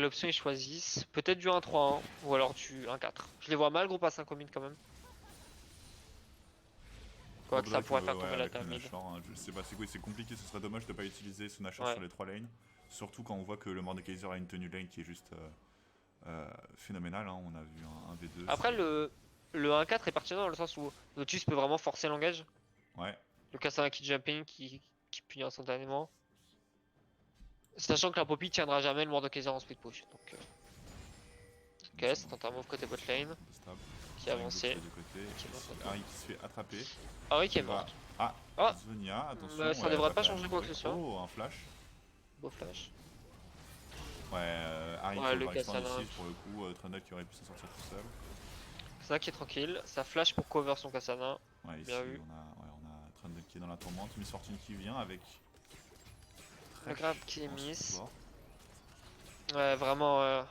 option ils choisissent. Peut-être du 1-3-1 ou alors du 1-4. Je les vois mal groupe à 5 au mid quand même. Quoi que ça pourrait faire tomber la table mid. Hein, je sais pas, c'est compliqué, ce serait dommage de pas utiliser ce Nashor Ouais. sur les 3 lanes. Surtout quand on voit que le Mordekaiser a une tenue lane qui est juste phénoménale. Hein. On a vu un 1v2. Après le 1-4 est pertinent dans le sens où Nautilus peut vraiment forcer l'engage. Ouais. Le Cassandra qui jumping qui punit instantanément. Sachant que la Poppy tiendra jamais le Mordekaiser en speed push. Donc, ok, c'est un move côté bot lane qui a avancé. Harry qui se fait attraper. Harry qui est mort. Ah, Ah. Zhonya, attention. Bah, ça devrait pas changer quoi que ce soit. Oh, un flash. Beau flash. Ouais, Harry Ouais, qui le va rester Cassandra. ici pour le coup. Trundle qui aurait pu s'en sortir tout seul. Cassandra qui est tranquille. Ça flash pour cover son Cassandra. Ouais, ici Bien vu. on a Trundle qui est dans la tourmente. Miss Fortune qui vient avec. Le grave qui est en miss. support. Ouais, vraiment.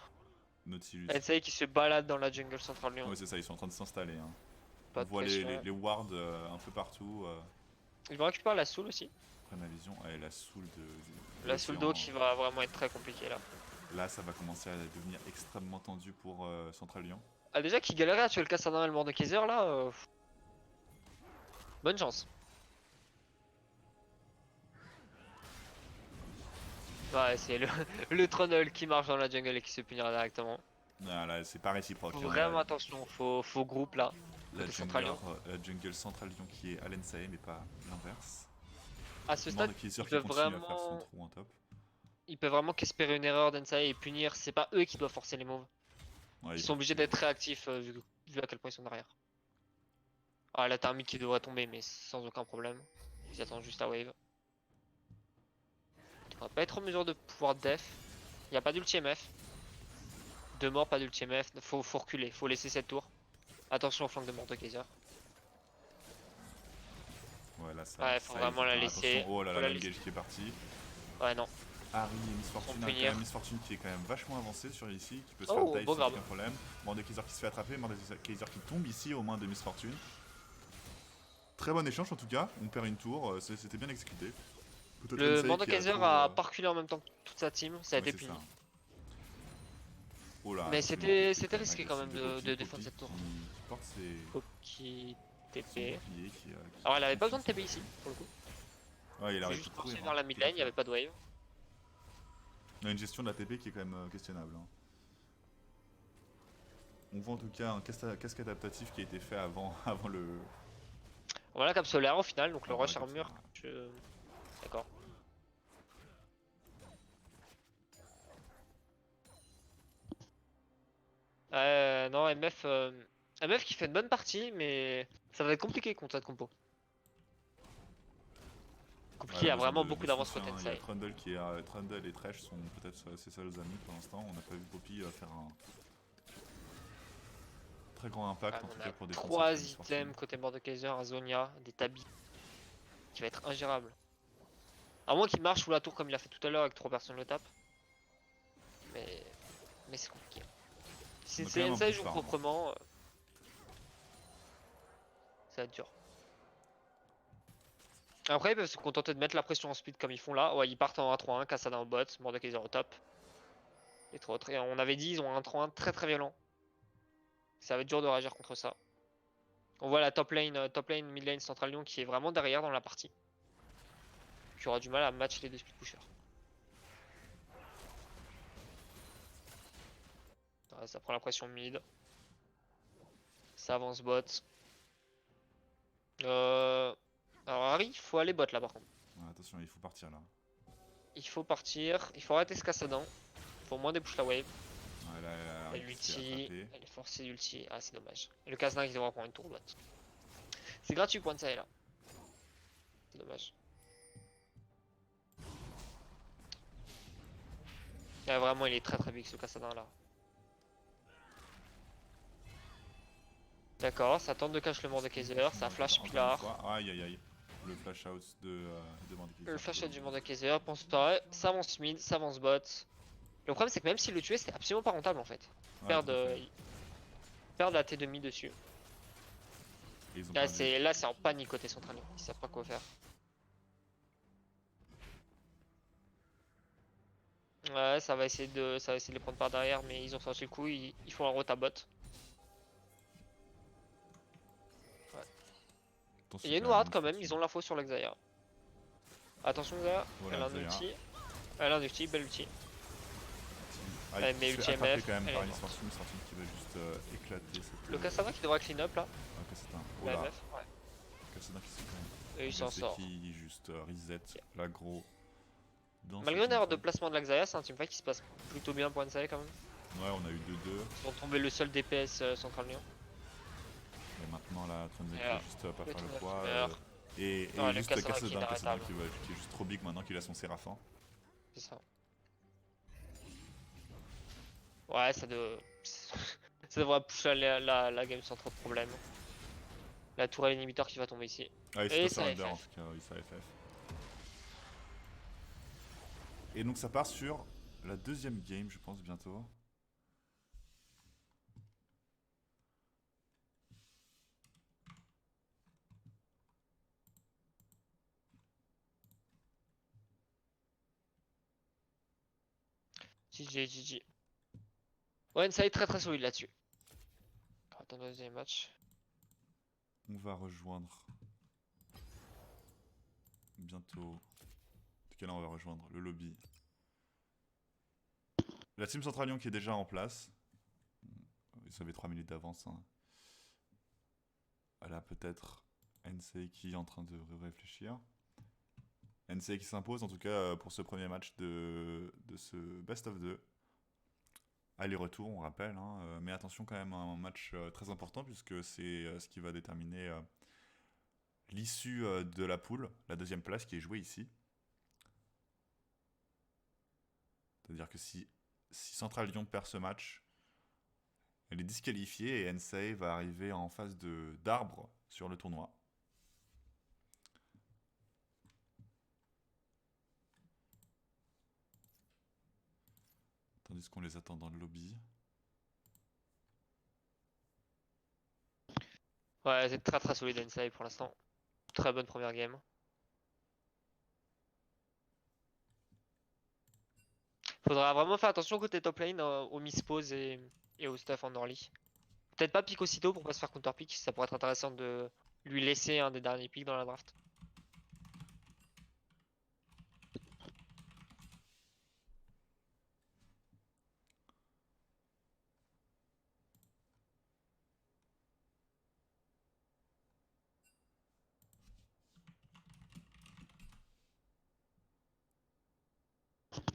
Nautilus. Ensei qui se balade dans la jungle centrale Lyon. Ouais, c'est ça, ils sont en train de s'installer. Hein. Pas On de voit pression. les wards un peu partout. Ils vont récupérer la soul aussi. Après ma vision, ouais, la soul de. La soul d'eau qui va vraiment être très compliquée là. Là, ça va commencer à devenir extrêmement tendu pour Central Lyon. Ah, déjà qui galérait à tuer le Cassandra et le Mordekaiser là. Bonne chance. Ouais, c'est le Trundle qui marche dans la jungle et qui se punira directement. Ah, là, c'est pas réciproque. Faut vraiment attention, faut groupe là. La Central Lyon. jungle Central Lyon qui est à l'Ensei, mais pas l'inverse. À ce stade, qui ils peuvent continue à faire son vraiment, trou en top. ils peuvent vraiment qu'espérer une erreur d'Ensei et punir. C'est pas eux qui doivent forcer les moves. Ouais, Ils sont obligés d'être réactifs vu à quel point ils sont derrière. Ah, là t'as un mid qui devrait tomber, mais sans aucun problème. Ils attendent juste la wave. Il devrait pas être en mesure de pouvoir def. Il n'y a pas d'ulti MF. Deux morts, pas d'ulti MF. Faut reculer, faut laisser cette tour. Attention au flanc de Mordekaiser. Ouais, là, ça, Ouais, faut ça vraiment évite, la hein. laisser. Attention. Oh là Faut là, la l'engage qui est parti. Ouais, non. Harry et Miss Fortune, Sans punir. Miss Fortune qui est quand même vachement avancé sur ici, qui peut se Oh, faire dive beau sans grab. aucun problème. Mordekaiser qui se fait attraper, Mordekaiser qui tombe ici aux mains de Miss Fortune. Très bon échange en tout cas, on perd une tour, c'était bien exécuté. Le Mordekaiser a pas reculé en même temps que toute sa team, ça a été puni. Oh là, Mais absolument. c'était risqué quand même de défendre cette tour. Qui porte ses Poppy TP. boucliers, Alors elle avait pas besoin de TP ici pour le coup. Ouais, il C'est aurait juste pu forcé courir, vers hein. la mid lane, il n'y avait pas de wave. On a une gestion de la TP qui est quand même questionnable. Hein. On voit en tout cas un casque adaptatif qui a été fait avant, avant le. Voilà, cap solaire au final, donc le Avant rush la cap armure. solaire. D'accord. MF qui fait une bonne partie, mais ça va être compliqué contre cette compo. Compliqué, il y a besoin vraiment de beaucoup d'avance soutien. côté Il y a Nsai. Trundle qui est. Trundle et Thresh sont peut-être ses seuls amis pour l'instant. On n'a pas vu Poppy faire un très grand impact en tout On cas a pour défendre 3 cette Phoenix items côté Mordekaiser, un Zonia, des Tabi, qui va être ingérable. À moins qu'il marche sous la tour comme il a fait tout à l'heure avec 3 personnes le tape. Mais, mais c'est compliqué. Si On a quand même un Nsai peu joue farm. proprement, ça va être dur. Après, ils peuvent se contenter de mettre la pression en speed comme ils font là. Ouais, ils partent en 1-3-1, Cassada en bot, Mordekaiser au top. On avait dit, ils ont un 1-3-1 très très violent. Ça va être dur de réagir contre ça. On voit la top lane, mid lane, central Lyon qui est vraiment derrière dans la partie. Qui aura du mal à match les deux split pushers. Ouais, ça prend la pression mid. Ça avance bot. Alors Harry, il faut aller bot là par contre. Ouais, attention, il faut partir là. Il faut partir, il faut arrêter ce Cassadin. Il faut moins dépush la wave. Ouais, là, Elle il s'est ulti, attrapé. elle est forcée d'ulti. Ah, c'est dommage. Et le Cassadin qui devra prendre une tour bot. C'est gratuit point de ça est là. C'est dommage. Là, vraiment, il est très très big ce Cassadin là. D'accord, ça tente de cache le Mordekaiser, ça flash Encore une Pilar. fois. Aïe aïe aïe. Le flash out de Mordekaiser. Le flash out du Mordekaiser, pense pas. Ça avance mid, ça avance bot. Le problème c'est que même s'il le tuait, c'était absolument pas rentable en fait. Ouais, Perdre, tout à fait. perdre la T demi dessus. Et ils ont Là perdu. c'est en panique côté central. Ils savent pas quoi faire. Ouais, ça va essayer de les prendre par derrière, mais ils ont sorti le coup, ils font un rota bot. Attention Il y a une quand même, ward quand faut même, tuer. ils ont l'info sur l'Xayah. Attention Xayah, Voilà, elle a un Xayah. ulti. Elle a un ulti, belle ulti. Ah, Elle il met se ulti fait attraper MF, quand même elle par est une morte. Fortune qui va juste éclater cette. Le Cassava qui devra clean up là. Ah, Cassadin. Oh La là, MF, ouais. Cassadin qui se fait quand même. Et il s'en C'est sort. qui juste reset l'aggro dans Malgré ce une erreur de teamfight. placement de l'Axaya, c'est un teamfight qui se passe plutôt bien pour NSA quand même. Ouais, on a eu 2-2. Ils ont tombé le seul DPS central Lyon. Et maintenant, la Trundle qui Et là, va juste pas le faire le Trundle poids. qui meurt. Et Ouais, le juste Cassandra qui est Cassadin inarrêtable. qui est juste trop big maintenant qu'il a son Séraphin. C'est ça. Ouais, ça devrait pousser la game sans trop de problèmes. La tourelle inhibiteur qui va tomber ici. Ah, il Et se ça passe un under en FF. tout cas, oui, ça FF. Et donc ça part sur la deuxième game, je pense, bientôt. GG, GG. Ouais, NSA est très très solide là-dessus. Attends, deuxième match. On va rejoindre bientôt. En tout cas, là, on va rejoindre le lobby. La team Central Lyon qui est déjà en place. Ils avaient 3 minutes d'avance. Hein. Là, peut-être NC qui est en train de réfléchir. NC qui s'impose, en tout cas, pour ce premier match de ce best of 2. Aller-retour, on rappelle. Hein. Mais attention, quand même, un match très important puisque c'est ce qui va déterminer l'issue de la poule, la deuxième place qui est jouée ici. C'est-à-dire que si Central Lyon perd ce match, elle est disqualifiée et NSA va arriver en phase d'arbre sur le tournoi. Tandis qu'on les attend dans le lobby. Ouais, c'est très très solide NSA pour l'instant. Très bonne première game. Faudra vraiment faire attention côté top lane aux misposes et au stuff en early. Peut-être pas pick aussitôt pour pas se faire counter pick, ça pourrait être intéressant de lui laisser un des derniers picks dans la draft.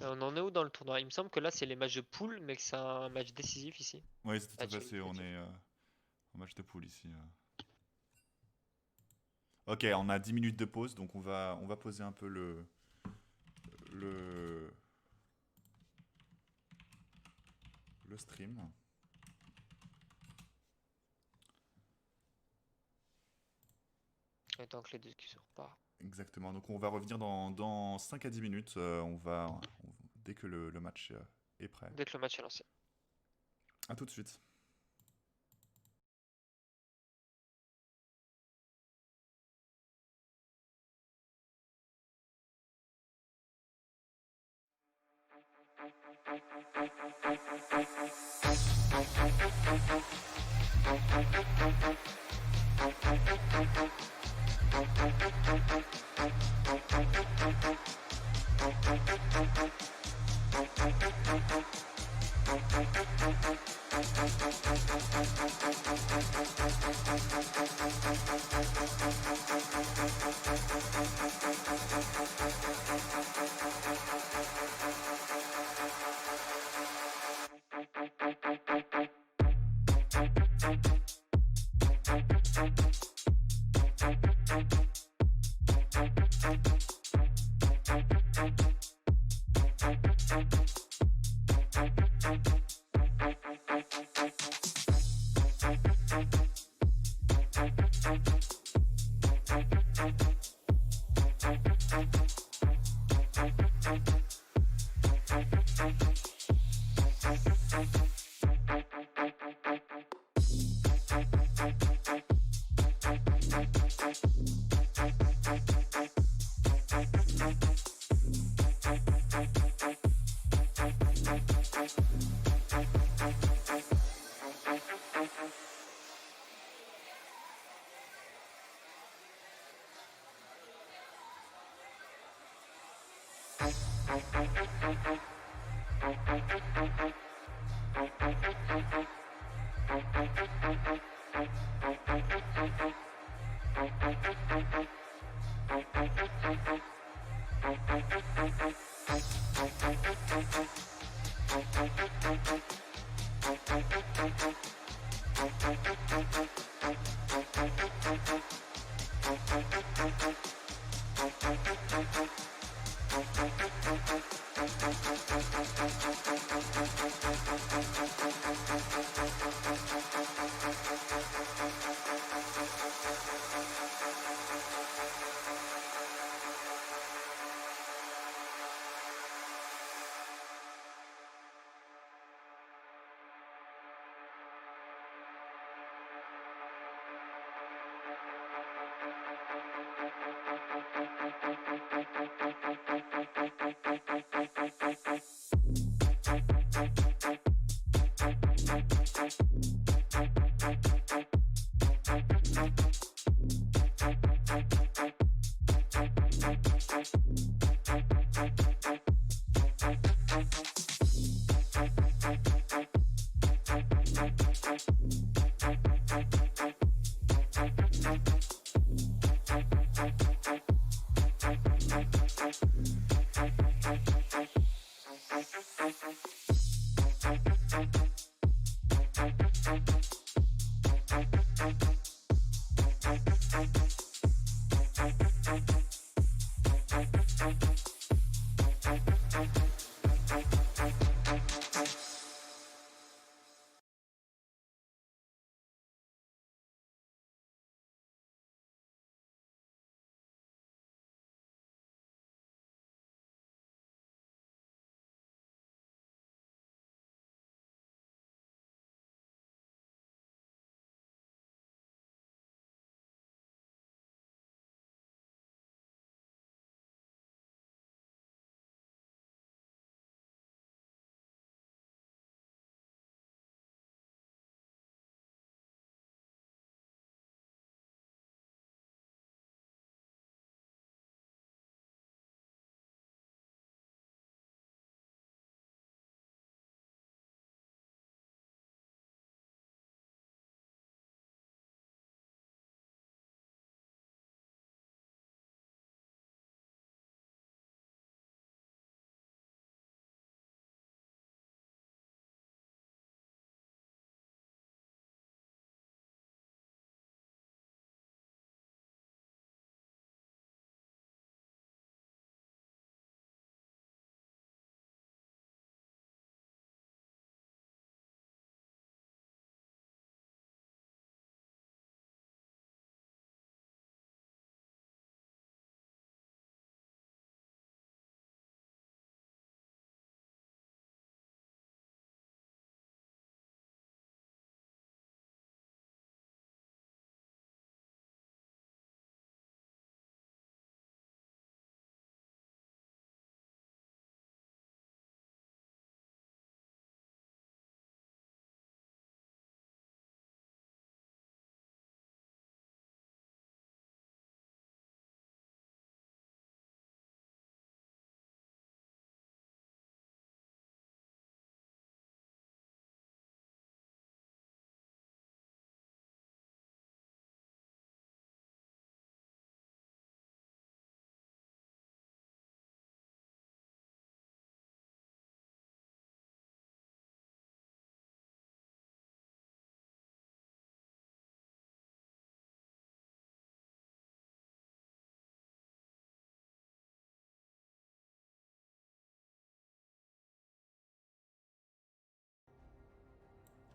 On en est où dans le tournoi? Il me semble que là c'est les matchs de poule, mais que c'est un match décisif ici. Oui, c'est tout à Match fait, on éliminatif. est en match de poule ici. Ok, on a 10 minutes de pause, donc on va poser un peu le, le stream. Et tant que les deux qui se repartent. Exactement, donc on va revenir dans 5 à 10 minutes, dès que le match est prêt. Dès que le match est lancé. A tout de suite.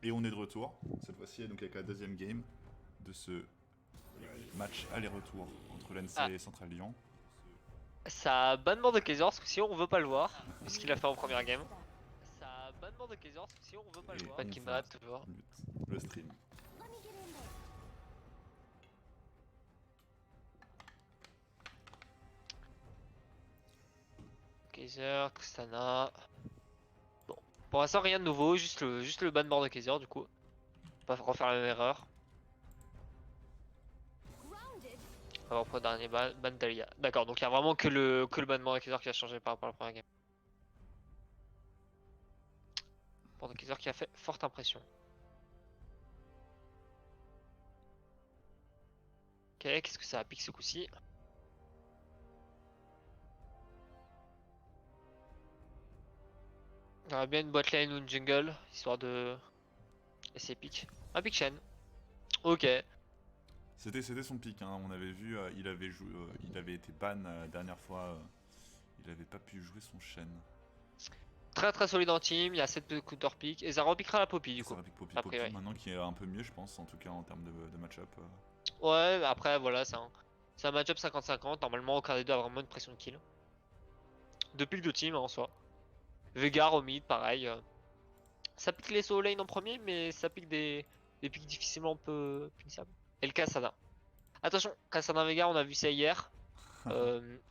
Et on est de retour, cette fois-ci, donc avec la deuxième game de ce match aller-retour entre l'NC Ah. et Central Lyon. Ça ban Mordekaiser, si on veut pas le voir, vu ce qu'il a fait en première game. Ça ban Mordekaiser, si on veut pas le Et voir. Pas de on Kimbat, va toujours. mute le stream. Kaiser, Tristana. Bon, pour l'instant rien de nouveau, juste le ban Mordekaiser du coup. Pas refaire la même erreur. Avant pour le dernier ban Dahlia. D'accord, donc il y a vraiment que le ban Mordekaiser qui a changé par rapport à la première game. Mordekaiser qui a fait forte impression. Ok, qu'est-ce que ça pique ce coup-ci? Il y aurait bien une bot lane ou une jungle, histoire de... Et c'est pique. Un pick chain. Ok. C'était son pick, hein. On avait vu, il avait été ban la dernière fois, il avait pas pu jouer son Shen. Très très solide en team, il y a 7 counter pick. Et ça repiquera la Poppy du Ça coup. pick Poppy, a Poppy priori. maintenant qui est un peu mieux, je pense, en tout cas en termes de match-up. Ouais, après voilà, c'est un match-up 50-50. Normalement, aucun des deux a vraiment une pression de kill. Deux picks de team hein, en soi. Veigar au mid, pareil. Ça pique les solo lane en premier, mais ça pique des picks difficilement un peu punissables. Et le Kassadin. Attention, Kassadin Veigar, on a vu ça hier.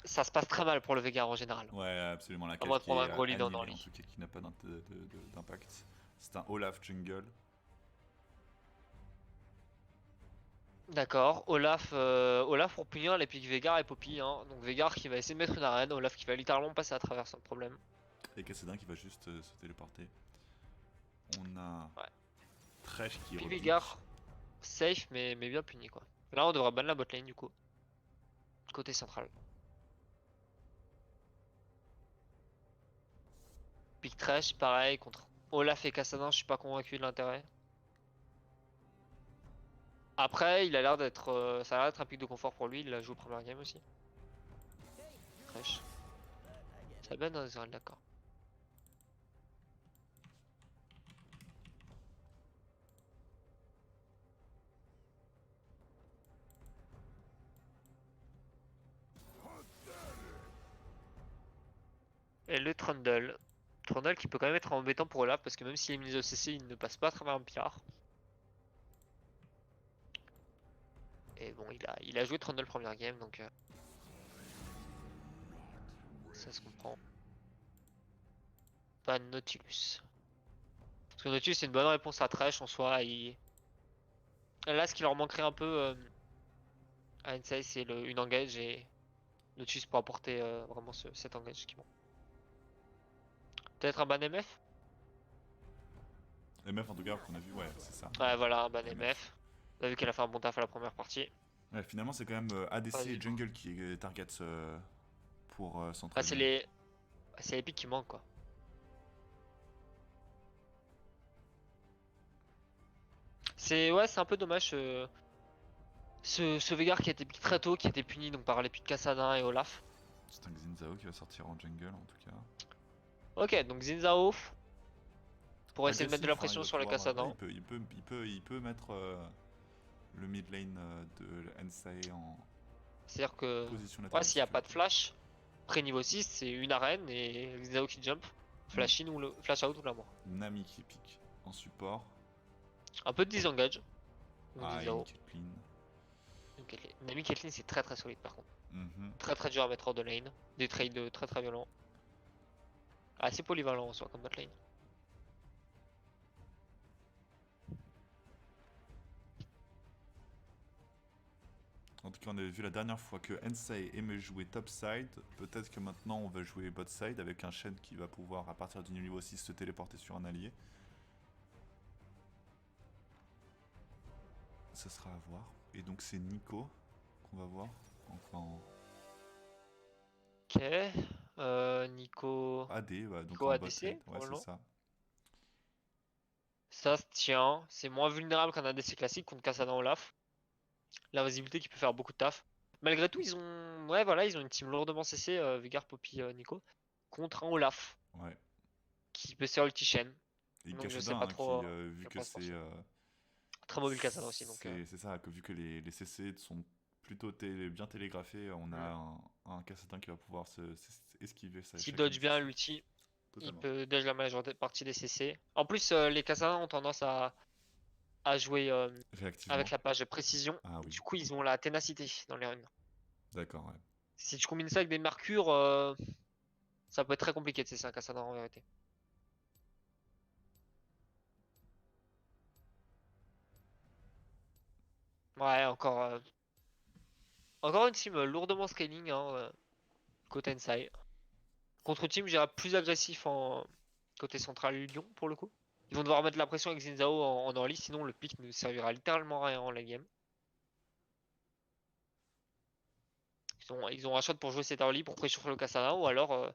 Ça se passe très mal pour le Veigar en général. Ouais, absolument, la À moins quête de qui est prendre un gros lead en annihilée, en early. tout cas qui n'a pas d'impact. C'est un Olaf jungle. D'accord, Olaf pour punir les pics Veigar et Poppy. Hein. Donc Veigar qui va essayer de mettre une arène, Olaf qui va littéralement passer à travers sans problème. Et Kassadin qui va juste se téléporter. On a Ouais. Thresh qui Puis repique. Veigar, safe mais bien puni quoi. Là on devrait ban la botlane du coup. Côté central. Pick Trash, pareil, contre Olaf et Kassadin, je suis pas convaincu de l'intérêt. Après, il a l'air d'être, ça a l'air d'être un pick de confort pour lui, il l'a joué première game aussi. Trash. Ça ban dans Israël, d'accord. Et le Trundle. Trundle qui peut quand même être embêtant pour Olaf parce que même s'il est mis au CC, il ne passe pas à travers un pillard. Et bon, il a joué Trundle première game donc ça se comprend. Pas Nautilus. Parce que Nautilus c'est une bonne réponse à Trash en soi. Là, ce qui leur manquerait un peu à Inside, c'est une engage et Nautilus pour apporter vraiment cet engage qui manque. Peut-être un ban MF? MF en tout cas qu'on a vu, ouais, c'est ça. Ouais, voilà, un ban MF. MF. On a vu qu'elle a fait un bon taf à la première partie. Ouais, finalement c'est quand même ADC Vas-y. et jungle qui est target pour Ah, Central c'est Lyon. les pics qui manquent quoi. Ouais, c'est un peu dommage ce Veigar qui a été pick très tôt, qui a été puni donc par les pics Kassadin et Olaf. C'est un Xin qui va sortir en jungle en tout cas. Ok, donc Zinzao pour essayer de mettre de la Agressif, pression il va sur les pouvoir, Kassadin. ouais, il peut mettre le mid lane de NSA en C'est-à-dire que position ouais, latérale. s'il n'y a pas de flash, après niveau 6, c'est une arène et Zinzao qui jump, flash in ou le flash out ou la mort. Nami qui pique en support. Un peu de disengage. Donc Ah, et Zinzao. Caitlyn. Nami Caitlyn c'est très très solide par contre. Mhm. Très très dur à mettre hors de lane. Des trades très très violents. Assez polyvalent en soi comme bot lane. En tout cas, on avait vu la dernière fois que Ensei aimait jouer topside. Peut-être que maintenant on va jouer botside avec un Shen qui va pouvoir, à partir du niveau 6, se téléporter sur un allié. Ça sera à voir. Et donc c'est Nico qu'on va voir. Enfin en Ok. Nico. AD, ouais, donc Nico en ADC, bot lane. Ouais, c'est probablement. ça. Ça se tient. C'est moins vulnérable qu'un ADC classique contre Kassadin Olaf. L'invisibilité qui peut faire beaucoup de taf. Malgré tout, ils ont. Ouais, voilà, ils ont une team lourdement CC, Veigar, Poppy, Nico. Contre un Olaf. Ouais. Qui peut se faire ulti chain. Et Donc je sais Kassadin, pas hein, qui, trop vu quel que point se c'est... pencher. Très mobile Kassadin aussi, donc c'est ça, que vu que les CC sont plutôt bien télégraphés, on a mm. un Kassadin qui va pouvoir esquiver S'il chacun des dodge bien CC. l'ulti, il Totalement. peut dodge la majeure partie des CC. En plus, les Kassadins ont tendance à jouer avec Réactivement. la page de précision. Ah oui, Du coup, ils ont la ténacité dans les runes. d'accord, ouais. Si tu combines ça avec des mercures, ça peut être très compliqué de CC un Kassadin en vérité. Ouais, encore une team lourdement scaling, hein, côté Ensai. Contre team, j'irai plus agressif en côté central Lyon pour le coup. Ils vont devoir mettre la pression avec Zinzao en early, sinon le pick ne servira littéralement à rien en late game. Ils ont un shot pour jouer cet early pour pression sur le Kassadin ou alors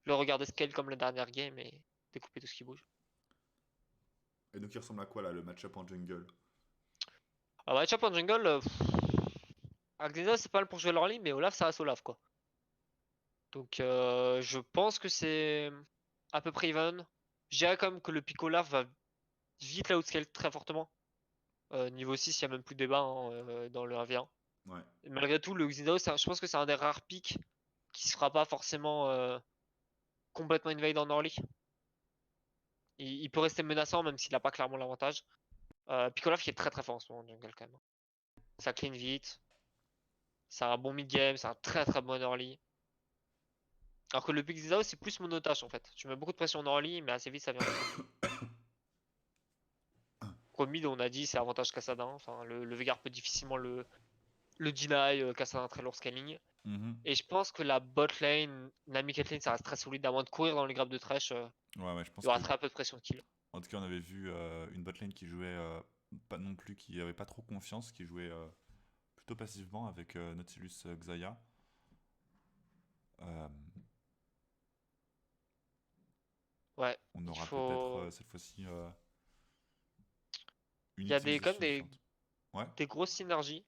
le regarder scale comme la dernière game et découper tout ce qui bouge. Et donc il ressemble à quoi là, le match-up en jungle? Ah bah, match-up en jungle, avec Zinzao c'est pas mal pour jouer l'early, mais Olaf ça reste Olaf quoi. Donc je pense que c'est à peu près even. Je dirais quand même que le pick Olaf va vite la outscale très fortement. Niveau 6, il n'y a même plus de débat hein, dans le 1v1. Ouais. Et malgré tout, le Xindao, je pense que c'est un des rares picks qui ne sera pas forcément complètement invade en early. Il peut rester menaçant même s'il n'a pas clairement l'avantage. Picolaf qui est très très fort en ce moment en jungle quand même. Ça clean vite. C'est un bon mid-game, c'est un très très bon early. Alors que le pick Xindao c'est plus monotâche en fait. Tu mets beaucoup de pression en early, mais assez vite ça vient retomber. Au mid, on a dit c'est avantage Kassadin. Enfin, le Veigar peut difficilement le deny, Kassadin très lourd scaling. Mhm. Et je pense que la bot lane, Nami Kathleen, ça reste très solide, à moins de courir dans les grappes de Thresh, Ouais, je il pense y aura que. très peu de pression de kill. En tout cas, on avait vu une botlane qui jouait pas non plus, qui avait pas trop confiance, qui jouait plutôt passivement avec Nautilus Xayah. Euh, Ouais, on il aura peut-être faut. cette fois-ci une Il y a quand même utilisation différente. Ouais, des grosses synergies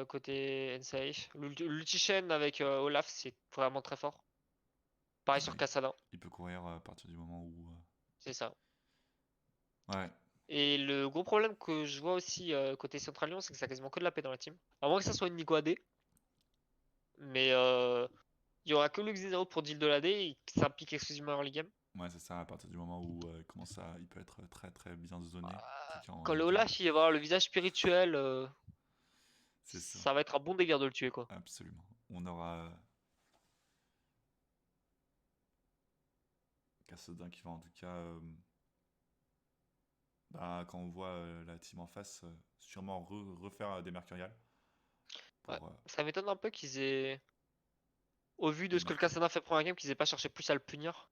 côté NCH. L'ulti-chain avec Olaf, c'est vraiment très fort. Pareil sur ouais, Kassadin, il peut courir à partir du moment où. c'est ça. Ouais, Et le gros problème que je vois aussi côté Central Lyon, c'est que ça a quasiment que de la paix dans la team. À moins que ça soit une Nico AD. Mais il y aura que Lux 0 pour deal de l'AD et ça pique exclusivement early game. ouais, c'est ça, à partir du moment où il peut être très très bien zoné, en tout cas en Quand le late game. Olaf il va avoir le visage spirituel, C'est ça, ça va être un bon délire de le tuer quoi. absolument. On aura Kassadin qui va en tout cas. Bah, quand on voit la team en face, sûrement refaire des Mercurial Ouais. pour Ça m'étonne un peu qu'ils aient, au vu de les ce que le marquer. Cassandra fait première game, qu'ils aient pas cherché plus à le punir.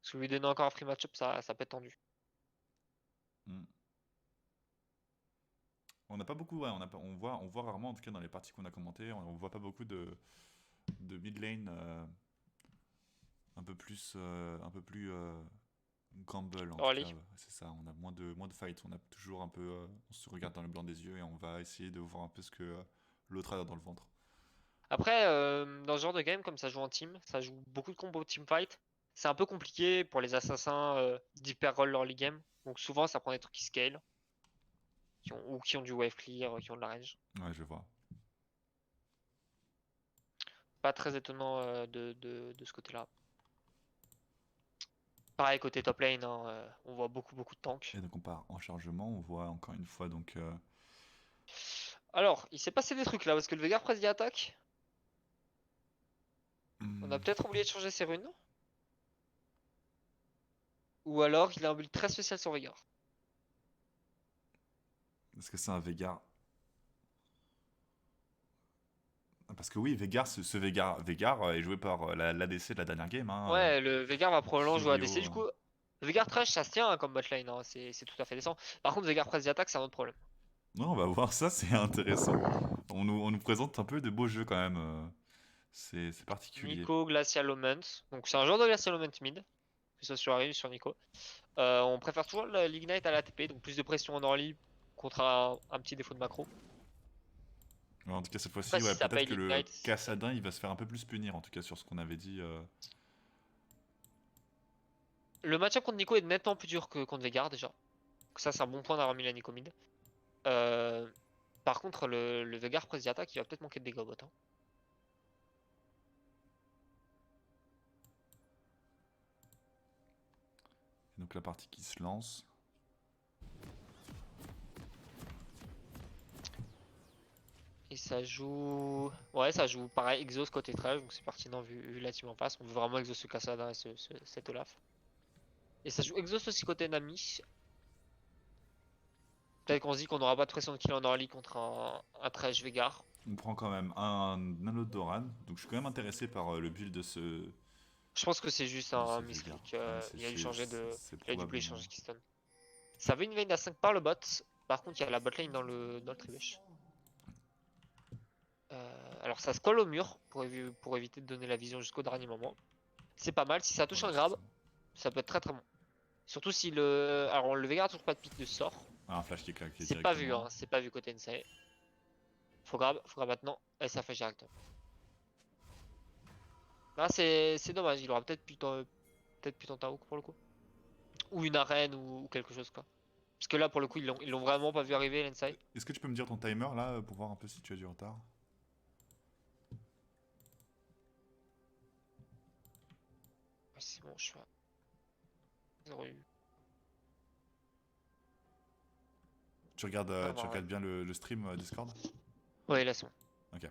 Parce que lui donner encore un free matchup, ça peut être tendu. Mm. On n'a pas beaucoup, ouais, on voit rarement, en tout cas dans les parties qu'on a commentées, on voit pas beaucoup de mid lane un peu plus gamble en tout cas. Early. Ouais, c'est ça, on a moins de fights, on a toujours un peu, on se regarde dans le blanc des yeux et on va essayer de voir un peu ce que l'autre a dans le ventre. Après, dans ce genre de game, comme ça joue en team, ça joue beaucoup de combos teamfight. C'est un peu compliqué pour les assassins d'hyper roll early game. Donc souvent, ça prend des trucs qui scale, ou qui ont du wave clear, qui ont de la range. Ouais, je vois. Pas très étonnant de ce côté-là. Pareil côté top lane, hein, on voit beaucoup de tanks. Et donc on part en chargement, on voit encore une fois donc Alors, il s'est passé des trucs là, parce que le Veigar presse attaque. On a hmm, peut-être oublié de changer ses runes. Ou alors, il a un build très spécial sur Veigar. est-ce que c'est un Veigar? Parce que oui, Veigar, ce Veigar est joué par l'ADC de la dernière game, hein, Ouais, le Veigar va probablement jouer Furio. ADC du coup. Le Veigar Trash, ça se tient hein, comme botlane, hein, c'est tout à fait décent. Par contre, Veigar presse attaque, c'est un autre problème. Non, on va voir ça, c'est intéressant. On nous présente un peu de beaux jeux quand même. C'est particulier. Nico, Glacial Moment. Donc, c'est un genre de Glacial Moment mid. Que ce soit sur Ari ou sur Nico. On préfère toujours l'Ignite à l'ATP, donc plus de pression en early contre un petit défaut de macro. Ouais, en tout cas, cette fois-ci, Après, si ouais, ça peut-être paye que le l'Ignite, c'est Cassadin, il va se faire un peu plus punir, en tout cas, sur ce qu'on avait dit. Le match-up contre Nico est nettement plus dur que contre Veigar déjà. Donc ça, c'est un bon point d'avoir mis la Nico mid. Euh, Par contre, le Veigar presse d'attaque, il va peut-être manquer de dégâts au bot. Hein. Donc la partie qui se lance. Et ça joue. Ouais, ça joue pareil, Exos côté trèfle, donc c'est pertinent vu la team en face. On veut vraiment Exos ce Cassada et cet Olaf. Et ça joue Exos aussi côté Nami. Peut-être qu'on se dit qu'on n'aura pas de pression de kill en early contre un Thresh Veigar. On prend quand même un Nano Doran. Donc je suis quand même intéressé par le build de ce. Je pense que c'est juste de un ce Veigar. misclick. Ouais, Il a dû changer de. c'est Il a dû play probablement. changer Keystone. Ça veut une veine à 5 par le bot. Par contre, il y a la botlane dans le tribush. Alors ça se colle au mur pour éviter de donner la vision jusqu'au dernier moment. C'est pas mal. Si ça touche Ouais, un c'est grab, ça. ça peut être très très bon. Surtout si le. Alors le Veigar a toujours pas de pique de sort. Ah, un flash qui est claqué C'est pas vu, directement. hein. C'est pas vu côté NSA. Faut grab maintenant. Et ça fait directement. Là c'est dommage. Il aura peut-être pu tenter un hook pour le coup. Ou une arène ou quelque chose quoi. Parce que là pour le coup ils l'ont vraiment pas vu arriver l'Inside. Est-ce que tu peux me dire ton timer là pour voir un peu si tu as du retard? Ouais, c'est bon, je suis à 0,8. Tu Ouais. regardes bien le stream Discord? Ouais, là c'est bon. Ok.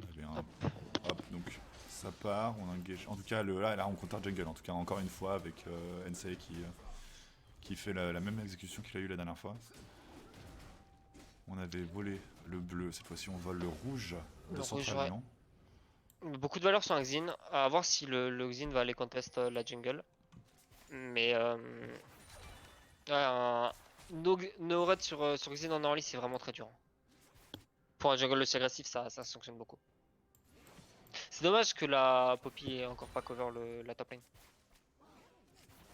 Eh bien, Hop. hop, donc ça part, on engage. En tout cas, là on compte jungle. En tout cas, encore une fois avec NSA qui fait la même exécution qu'il a eu la dernière fois. On avait volé le bleu, cette fois-ci on vole le rouge de Le rouge, Central ouais. Lyon. Beaucoup de valeurs sur un Xin. À voir si le Xin va aller contest la jungle. Mais ouais, no red sur Xin en early c'est vraiment très dur. Pour un jungle aussi agressif ça fonctionne beaucoup. C'est dommage que la Poppy ait encore pas cover la top lane.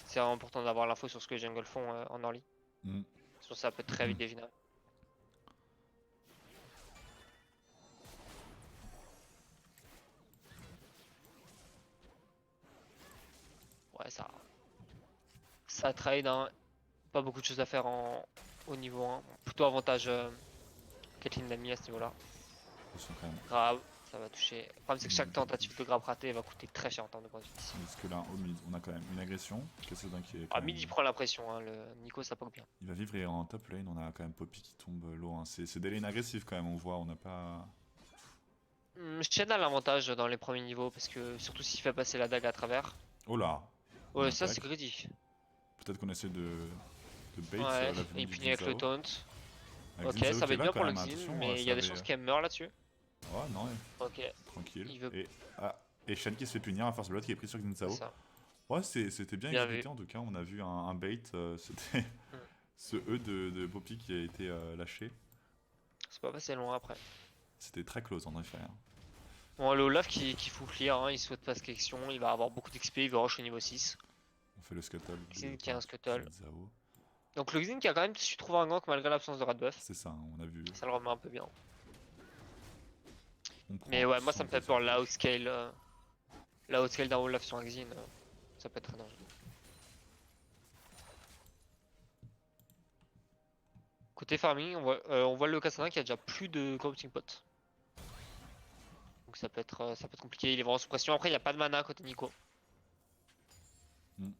C'est important d'avoir l'info sur ce que les jungles font en early. Mm. Sinon ça peut être très vite dévinable. Ouais ça trade hein. Pas beaucoup de choses à faire au niveau 1. Plutôt avantage Caitlyn Nami à ce niveau là. Attention quand même. Grab, ça va toucher. Le problème c'est que chaque tentative de grab raté va coûter très cher en termes de points de vie. Parce que là, au mid, on a quand même une agression. Cassadin qui est. Ah, mid il prend la pression, hein, le Nico ça poke bien. Il va vivre et en top lane, on a quand même Poppy qui tombe low. Hein. C'est des lanes agressives quand même, on voit, on n'a pas. Shen a l'avantage dans les premiers niveaux parce que surtout s'il fait passer la dague à travers. Oh là! Ouais, On ça attaque. c'est greedy. Peut-être qu'on essaie de bait Ouais, la et venue il du punit avec le Ginzao. taunt. Avec Ok, Ginzao ça qui va est être là bien quand pour le même, Xin, attention, mais il y a des chances qu'elle meurt là-dessus. Ouais, non. Ok, Tranquille. Il veut- Et Shen qui se fait punir, un First Blood qui est pris sur c'est Ginzao. ça. Ouais, c'était bien Bien exécuté vu. en tout cas. On a vu un bait. C'était ce E de Poppy qui a été lâché. C'est pas passé loin après. C'était très close en effet. Hein. Bon, le Olaf qui fout clear, hein, il souhaite pas cette action, il va avoir beaucoup d'XP, il va rush au niveau 6. On fait le scuttle. Xin qui a un scuttle. Ginzao. Donc le Xin qui a quand même su trouver un gank malgré l'absence de red buff. C'est ça, hein, on a vu. Ça le remet un peu bien. On prend Mais ouais, moi ça me fait son peur la outscale. La outscale d'un Olaf sur un Xin, ça peut être très dangereux. Côté farming, on voit le Cassandra qui a déjà plus de corrupting pot. Donc ça peut être compliqué, il est vraiment sous pression. Après, il n'y a pas de mana côté Nico. Mm.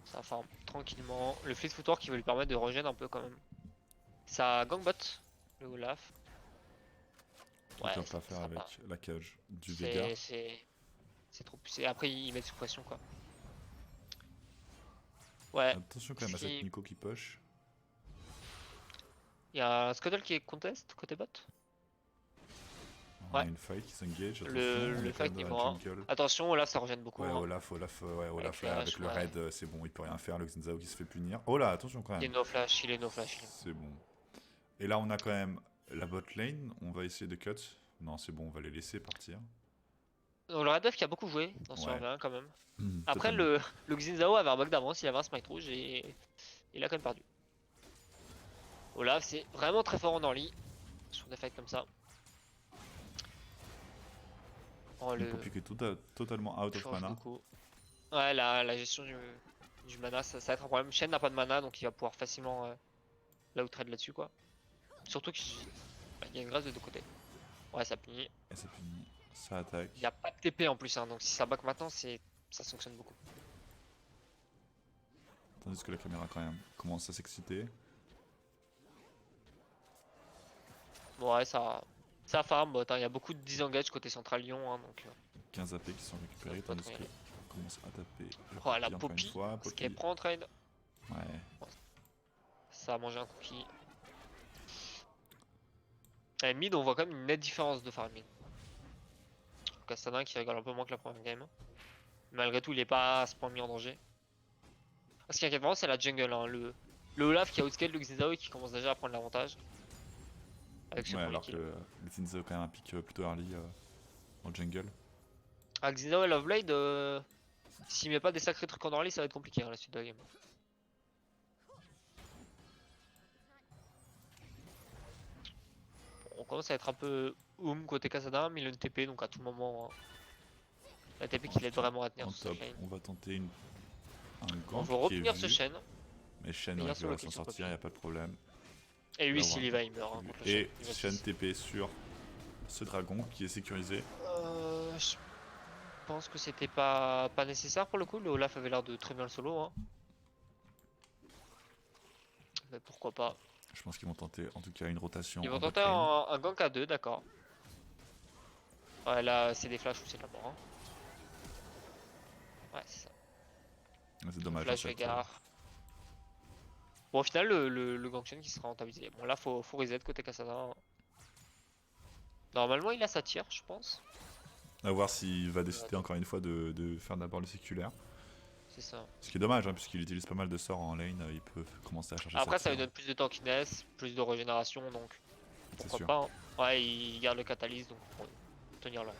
Ça farm tranquillement. Le fleet footwork qui va lui permettre de regen un peu quand même. Ça gangbot, le Olaf. Ils Ouais, peuvent ça pas faire sera avec pas. la cage du Veigar. C'est trop poussé. Après, ils mettent sous pression quoi. Ouais, Attention quand même à si- cette Nico qui push. il y a un Scuttle qui est contest côté bot. On a Ouais. une fight qui s'engage. Le fight est niveau 1. jungle. Attention, Olaf ça regen beaucoup. Ouais, hein. Olaf Avec là, avec flash, le ouais. raid, c'est bon, il peut rien faire. Le Ginzao qui se fait punir. Oh là, attention quand Il est même. no flash, il est no flash. C'est bon. Et là, on a quand même la bot lane. On va essayer de cut. Non, c'est bon, on va les laisser partir. Donc, le Red Buff qui a beaucoup joué dans ce Ouais. 1v1 quand même. Après, Totalement. le Xin avait un bug d'avance, il avait un smite rouge et il a quand même perdu. Olaf, c'est vraiment très fort en early sur des fights comme ça. Oh, Une le Poppy qui est totalement out of change mana. beaucoup. Ouais, la gestion du mana, ça va être un problème. Shen n'a pas de mana, donc il va pouvoir facilement la outrade là-dessus, quoi. Surtout qu'il y a une grâce de deux côtés. Ouais, ça punit. Et ça finit. Ça attaque. Il n'y a pas de TP en plus, hein, donc si ça back maintenant, ça sanctionne beaucoup. Tandis que la caméra quand même commence à s'exciter. Bon, ouais, ça farm, bot, hein. Il y a beaucoup de disengage côté central Lyon, hein, donc 15 AP qui sont récupérés, pas tandis trop y que aller. commence à taper. Le Oh, la encore une Poppy, fois. ce Poppy. qu'elle prend en trade. Ouais. Ça a mangé un cookie. Et mid, on voit quand même une nette différence de farming. Castanin qui rigole un peu moins que la première game. Malgré tout, il est pas à ce point mis en danger. Ce qui inquiète vraiment, c'est la jungle, hein. Le Olaf qui a outscale le Xin Zhao et qui commence déjà à prendre l'avantage. Avec ce Ouais, premier alors kill. que le Zinzo a quand même un pick plutôt early en jungle. Avec Xin Zhao et Loveblade, s'il met pas des sacrés trucs en early, ça va être compliqué, hein, la suite de la game. Bon, on commence à être un peu côté Kassadin, mais il a une TP, donc à tout moment, hein, la TP qui l'aide vraiment à tenir En sur cette top, lane. on va tenter un On gank veut qui est retenir ce vu. Shen. Mais Shen Mais il y a ouais, solo va kill s'en sur sortir, Poppy. y a pas de problème. Et lui, va s'il y avoir va, il meurt, hein, contre le Et Shen. Il va Shen tous. TP sur ce dragon qui est sécurisé. Je pense que c'était pas nécessaire pour le coup. Le Olaf avait l'air de très bien le solo, hein. Mais pourquoi pas. Je pense qu'ils vont tenter en tout cas une rotation Ils en vont bot tenter lane. un gank à 2, d'accord. Ouais, là, c'est des flashs ou c'est de la mort, hein. Ouais, c'est ça. C'est dommage. Flash en fait, Vegar. Bon, au final, le gank chain qui sera rentabilisé. Bon, là, faut reset côté Kassadin. Normalement, il a sa tire, je pense. à voir s'il va décider encore une fois de faire d'abord le séculaire. C'est ça. Ce qui est dommage, hein, puisqu'il utilise pas mal de sorts en lane, il peut commencer à chercher Après, sa ça lui tire. donne plus de tankiness, plus de régénération, donc C'est pourquoi sûr. pas, hein. Ouais, il garde le catalyse, donc pour tenir long.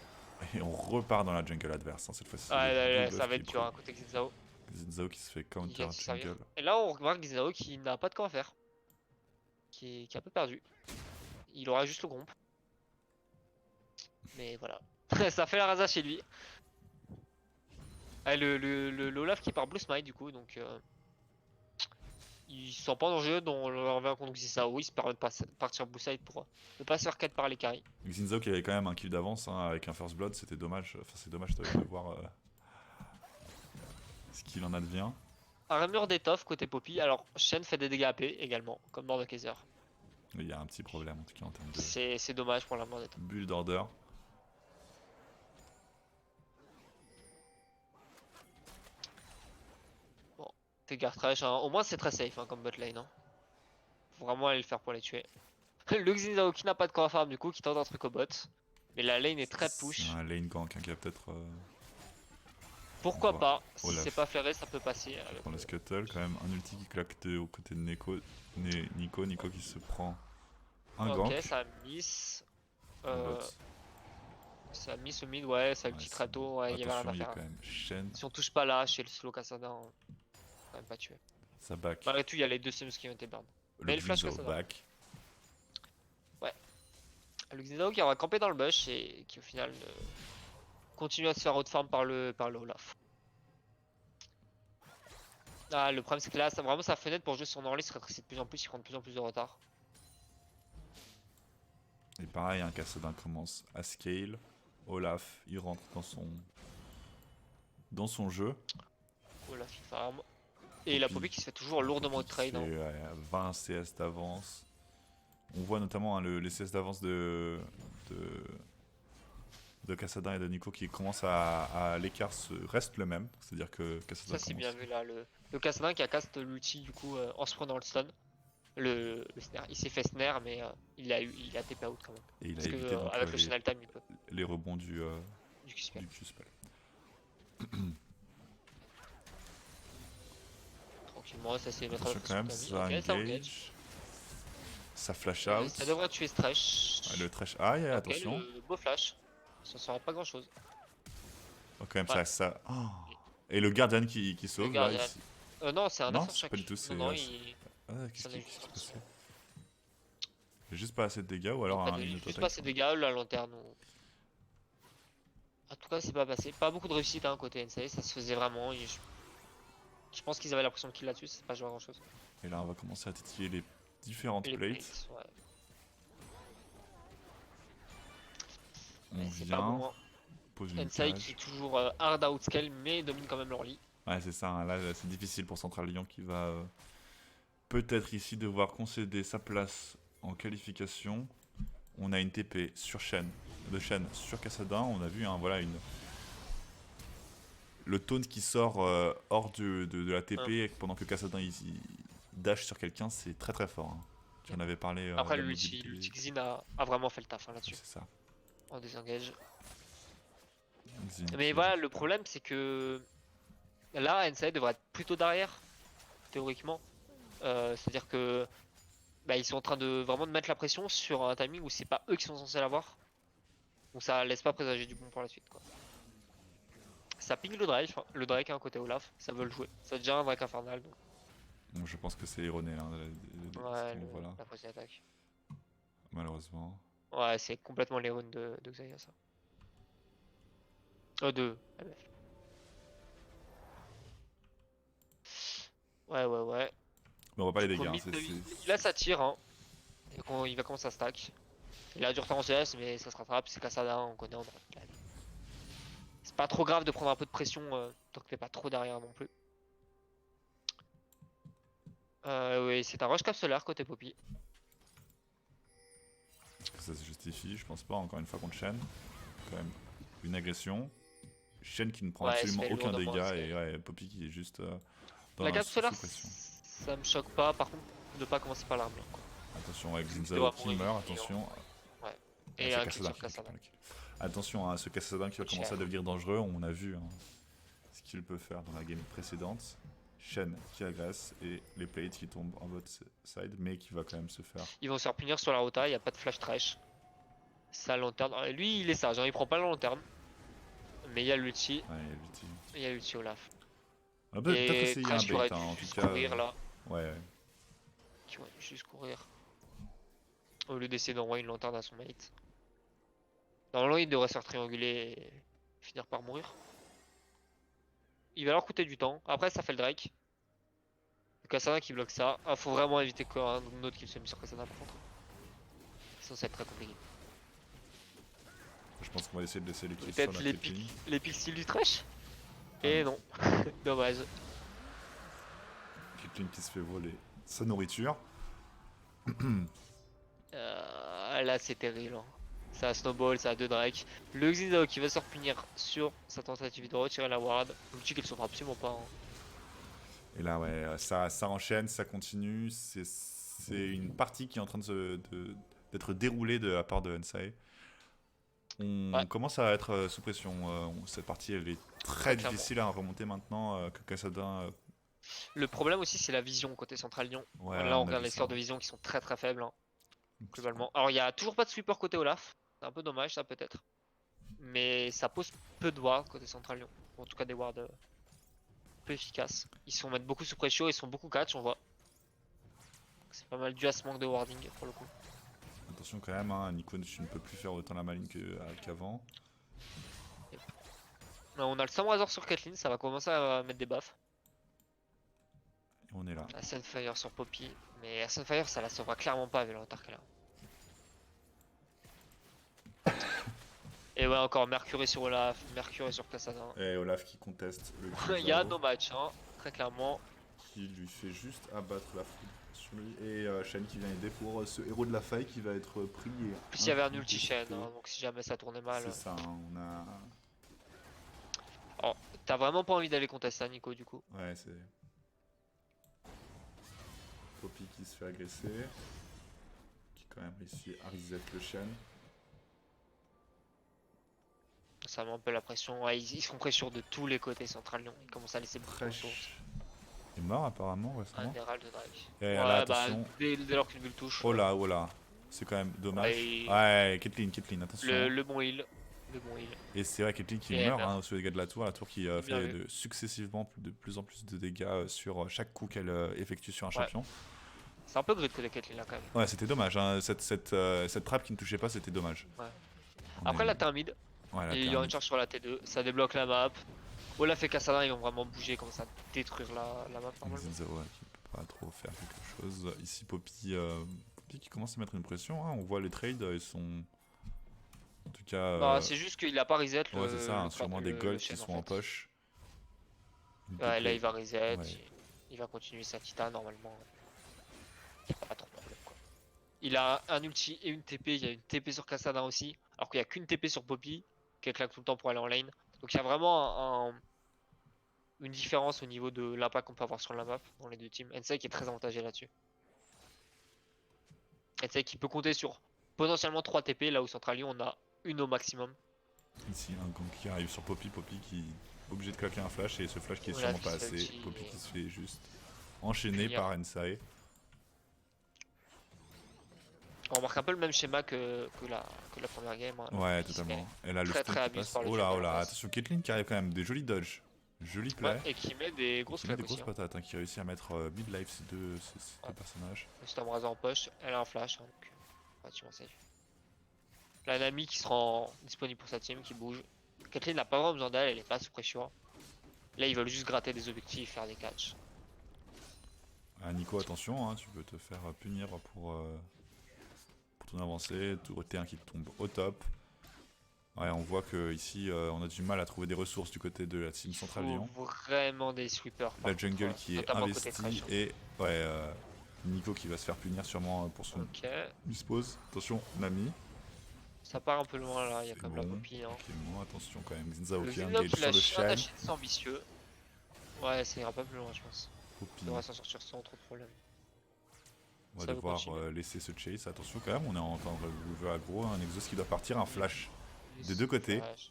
Et on repart dans la jungle adverse, hein, cette fois-ci. Ouais, le ça buff va qui être est dur, pro. hein, côté Xinzao. Zinzao qui se fait Il counter vient de se servir. jungle. Et là, on remarque Xinzao qui n'a pas de camp à faire. Qui est un peu perdu. Il aura juste le groupe. Mais voilà. Ça fait la rasa chez lui. Ah, le Olaf qui part Blue Smite du coup, donc il se sent pas en danger dans le revers contre Xisao. Il se permet de partir Blue Side pour ne pas se faire 4 par les carries. Zinzao qui avait quand même un kill d'avance hein, avec un first blood, c'était dommage. Enfin, c'est dommage de voir ce qu'il en advient. Armure d'étoffe côté Poppy. Alors, Shen fait des dégâts AP également, comme Lord de Kaiser. Mais il y a un petit problème en tout cas en termes de C'est dommage pour l'armure d'étoffe. build order. Bon, t'es garde trash, hein. Au moins c'est très safe hein, comme bot lane. Hein. Faut vraiment aller le faire pour les tuer. Le Xinzao qui n'a pas de corps à farm du coup, qui tente un truc au bot. Mais la lane est très push. C'est un lane gank hein, qui a peut-être. Pourquoi Voilà. pas? Si Olaf. c'est pas flairé, ça peut passer. Dans le scuttle, quand même un ulti qui claque aux côtés de Nico qui se prend un Ok, gank. ça miss. en bot. Ça miss au mid, ouais, ça ulti très tôt, ouais, il y avait rien Attention, à il y a faire. quand même Shen, Si on touche pas là, chez le slow Kassadin, on va quand même pas tuer. ça back. Malgré tout, il y a les deux sims qui ont été burn. mais Le le flash Zinzao Kassadin. back. Le Xinzao qui aura campé dans le bush et qui au final continue à se faire outfarm par le Olaf. Ah, le problème c'est que là, vraiment sa fenêtre pour jouer son early se rétrécit de plus en plus, il prend de plus en plus de retard. Et pareil, un Kassadin commence à scale. Olaf, il rentre dans son jeu. Olaf il farm. Et la Poppy qui se fait toujours lourdement Poppy qui trade. Hein. fait, 20 CS d'avance. On voit notamment hein, les CS d'avance de Kassadin et de Nico qui commencent à l'écart reste le même. C'est-à-dire que Kassadin Ça c'est bien vu là, le Kassadin qui a cast l'ulti du coup en se prenant le stun. Le snare, il s'est fait snare mais il a TP out quand même. Et il a Parce que évité donc, avec le Channel Time il peut. les rebonds du Q-spell. Q-spell. Tranquillement, ça c'est mettre Attention quand même, ça Ok, ça engage. engage. Ça flash out. Ça devrait tuer Stretch. Ouais, le trash. Ah, Ok, attention. le beau flash. Ça sera pas grand chose. Oh, quand même, Ouais. ça. Oh. Et le Guardian qui sauve. Là, Guardian. ici. Non, c'est un Non, assassin c'est chaque. pas du tout, c'est- Non, c'est- il. Ah, qu'est-ce Ça qui n'est qu'est-ce qui juste s'est passé? Il y a juste pas assez de dégâts ou alors Non, pas une de- auto juste pas ces dégâts, la lanterne. Ou... tout cas, c'est pas passé. Pas beaucoup de réussite hein, côté NCA, ça se faisait vraiment. Je pense qu'ils avaient l'impression de kill là-dessus, c'est pas joué à grand chose. Et là, on va commencer à titiller les différentes Les plates. plates, ouais. On Ouais, c'est pas vient, bon. pose une NCA cage. qui est toujours hard outscale, mais domine quand même leur lit. Ouais, c'est ça, hein, là c'est difficile pour Central Lyon qui va peut-être ici devoir concéder sa place en qualification. On a une TP sur de Shen sur Cassadin, on a vu, hein, voilà, le taunt qui sort hors de la TP pendant que Cassadin il dash sur quelqu'un, c'est très très fort. Hein. Tu en avais parlé. Après, de la l'ulti mobilité. Xin a vraiment fait le taf hein, là-dessus. C'est ça. En désengage. Xin Mais qui voilà, est le problème c'est que là, NCA devrait être plutôt derrière, théoriquement. C'est-à-dire que bah, ils sont en train de vraiment de mettre la pression sur un timing où c'est pas eux qui sont censés l'avoir. Donc ça laisse pas présager du bon pour la suite. Quoi. Ça ping le Drake hein, côté Olaf, ça veut le jouer. C'est déjà un Drake infernal. Donc. Donc, je pense que c'est erroné hein, Ouais, voilà, la prochaine attaque. malheureusement. Ouais, c'est complètement les runes de Xayah ça. De MF. Ouais. Mais on voit pas les dégâts. Au Hein, mid, c'est- là ça tire hein. Et il va commencer à stack. Il a du retard en CS mais ça se rattrape, c'est Cassada, on connaît, on a l'habitude. C'est pas trop grave de prendre un peu de pression tant que t'es pas trop derrière non plus. Oui, c'est un rush capsulaire côté Poppy. Ça se justifie, je pense pas, encore une fois contre Shen. Quand même une agression. Shen qui ne prend Ouais, absolument c'est fait aucun lourdement, dégât c'est- et ouais, Poppy qui est juste dans La la capsulaire, sous-pression. ça me choque pas, par contre, de pas commencer par l'arme blanche. Quoi. Attention avec doit Zinzao qui mourir, meurt, et attention. Et c'est un kill Cassadin sur qui Cassada. récupère le kill. Attention à ce Cassadin qui va Cher. commencer à devenir dangereux, on a vu hein, ce qu'il peut faire dans la game précédente. Shen qui agresse et les plates qui tombent en votre side, mais qui va quand même se faire. Ils vont se faire punir sur la rota, il n'y a pas de flash trash. Ça lanterne. Lui il est sage, hein, il prend pas la lanterne. Mais il y a l'ulti, Ouais, il y a l'ulti. il y a l'ulti Olaf. On peut peut-être Et essayer un Trash qui aurait bait dû hein, en tout juste cas. courir là. Ouais. Qui aurait dû juste courir. Au lieu d'essayer d'envoyer une lanterne à son mate. Normalement il devrait se faire trianguler et finir par mourir. Il va leur coûter du temps. Après ça fait le Drake. Le Cassandra qui bloque ça. Ah, faut vraiment éviter qu'un autre qui se met sur Cassandra par contre. Sinon ça va être très compliqué. Je pense qu'on va essayer de laisser les kills sur Peut-être la TP. les pixels du trash. Et non. Dommage. Caitlyn qui se fait voler sa nourriture. Là c'est terrible. Hein. Ça a snowball, ça a 2 Drake. Le Xinzao qui va se repunir sur sa tentative de retirer la ward. L'outil qu'il sauvera absolument pas. Hein. Et là, ouais, ça enchaîne, ça continue. C'est une partie qui est en train d'être déroulée de la part de Ensei. On commence à être sous pression. Cette partie, elle est très Clairement. difficile à remonter maintenant que Cassadin. Le problème aussi c'est la vision côté Central Lyon. Ouais, Là on a regarde vu les ça. scores de vision qui sont très très faibles. Hein, globalement. Alors il y a toujours pas de sweeper côté Olaf. C'est un peu dommage ça peut-être. Mais ça pose peu de wards côté Central Lyon. En tout cas des wards peu efficaces. Ils sont mettent beaucoup sous pression, ils sont beaucoup catch on voit. C'est pas mal dû à ce manque de warding pour le coup. Attention quand même, hein, Nico tu ne peux plus faire autant la maligne qu'avant. Là, on a le Samrazor sur Kathleen, ça va commencer à mettre des buffs. Et on est là. La Sunfire sur Poppy, mais la Sunfire ça la sauvera clairement pas avec le retard qu'elle a. Et ouais encore Mercury sur Olaf, Mercury sur Cassadin. Et Olaf qui conteste le Il y a Zinzao, no match hein, très clairement. qui lui fait juste abattre la foudre sur lui. Et Shen qui vient aider pour ce héros de la faille qui va être pris. En plus il y avait un ulti chaîne, hein, donc si jamais ça tournait mal. C'est ça, hein, on a. Oh, t'as vraiment pas envie d'aller contester Nico du coup. Ouais, c'est. Poppy qui se fait agresser. Qui quand même réussit à reset le Shen. Ça met un peu la pression, ouais, ils sont pression de tous les côtés Central Lyon, ils commencent à laisser beaucoup de tours. Fresh est mort apparemment Un récemment. Herald de Drake. Et Ouais, là, bah, attention. dès lors qu'une bulle touche. Oh là, oh là. C'est quand même dommage. Ouais, Ouais, Caitlyn, attention. Le bon heal. Le bon heal. Et c'est vrai, Caitlyn qui Et elle meurt meurt. hein, sous les dégâts de la tour qui Bien fait vu. successivement de plus en plus de dégâts sur chaque coup qu'elle effectue sur un Ouais. champion. C'est un peu grid que les Caitlyn là quand même. Ouais, c'était dommage. Hein. Cette trappe qui ne touchait pas, c'était dommage. Ouais. On Après est- là t'as un mid. Ouais, là, Et t'as il y aura un- une charge sur la T2, ça débloque la map. Olaf et Kassadin ils vont vraiment bouger comme ça, détruire la map normalement. Zinzao, ouais, qui peut pas trop faire quelque chose. Ici, Poppy qui commence à mettre une pression. Hein. On voit les trades, ils sont. En tout cas. Bah c'est juste qu'il a pas reset Ouais, c'est ça, hein, sûrement des le golds qui chaîne en sont en fait. poche. Une Ouais, là TP. il va reset, Ouais. il va continuer sa Tita normalement. Y a pas trop de problème quoi. Il a un ulti et une TP, il y a une TP sur Kassadin aussi, alors qu'il y a qu'une TP sur Poppy, qui claque tout le temps pour aller en lane. Donc il y a vraiment une différence au niveau de l'impact qu'on peut avoir sur la map dans les deux teams. Ensei qui est très avantagé là-dessus. Ensei qui peut compter sur potentiellement 3 TP, là où Central Lyon on a une au maximum. Ici, un gang qui arrive sur Poppy qui est obligé de claquer un flash et ce flash qui est Olaf sûrement qui pas se fait assez. ulti Poppy et qui se fait juste enchaîner punir. par Ensai. On remarque un peu le même schéma que la première game. Hein. Ouais, Qui se totalement. fait Elle a le très stun très qui abuse passe. par le Oh là, jungle oh en là, face. attention, Caitlyn qui arrive quand même, des jolis dodges. Joli play. Ouais, et qui met des grosses Qui met claques des aussi. grosses Hein. patates, hein, qui réussit à mettre mid-life ces deux personnages. Le Stormrazor en poche, elle a un flash, hein, donc relativement safe. La Nami qui sera disponible pour sa team, qui bouge. Kathleen n'a pas vraiment besoin d'elle, elle est pas sous pression. Là, ils veulent juste gratter des objectifs, faire des catchs. Ah, Nico, attention, hein, tu peux te faire punir pour ton avancée. T1 qui tombe au top. Ouais, on voit que ici on a du mal à trouver des ressources du côté de la team Il Central faut Lyon. vraiment des sweepers. La Par jungle contre, qui est notamment côté investie trash. et ouais, Nico qui va se faire punir sûrement pour son Ok, dispose. Attention, Nami. ça part un peu loin là, il y a C'est comme bon. la copie. Hein. Ok, bon, attention quand même. Zinzao Le qui Zinlo engage qui sur le lâche un Shen. dash c'est ambitieux. Ouais, ça ira pas plus loin, je pense. Poppy. Il devrait s'en sortir sans trop de problème. On va Ça veut devoir continuer. laisser ce chase. Attention quand même, on est en temps de aggro. Un Exos qui doit partir, un flash des deux côtés. Flash.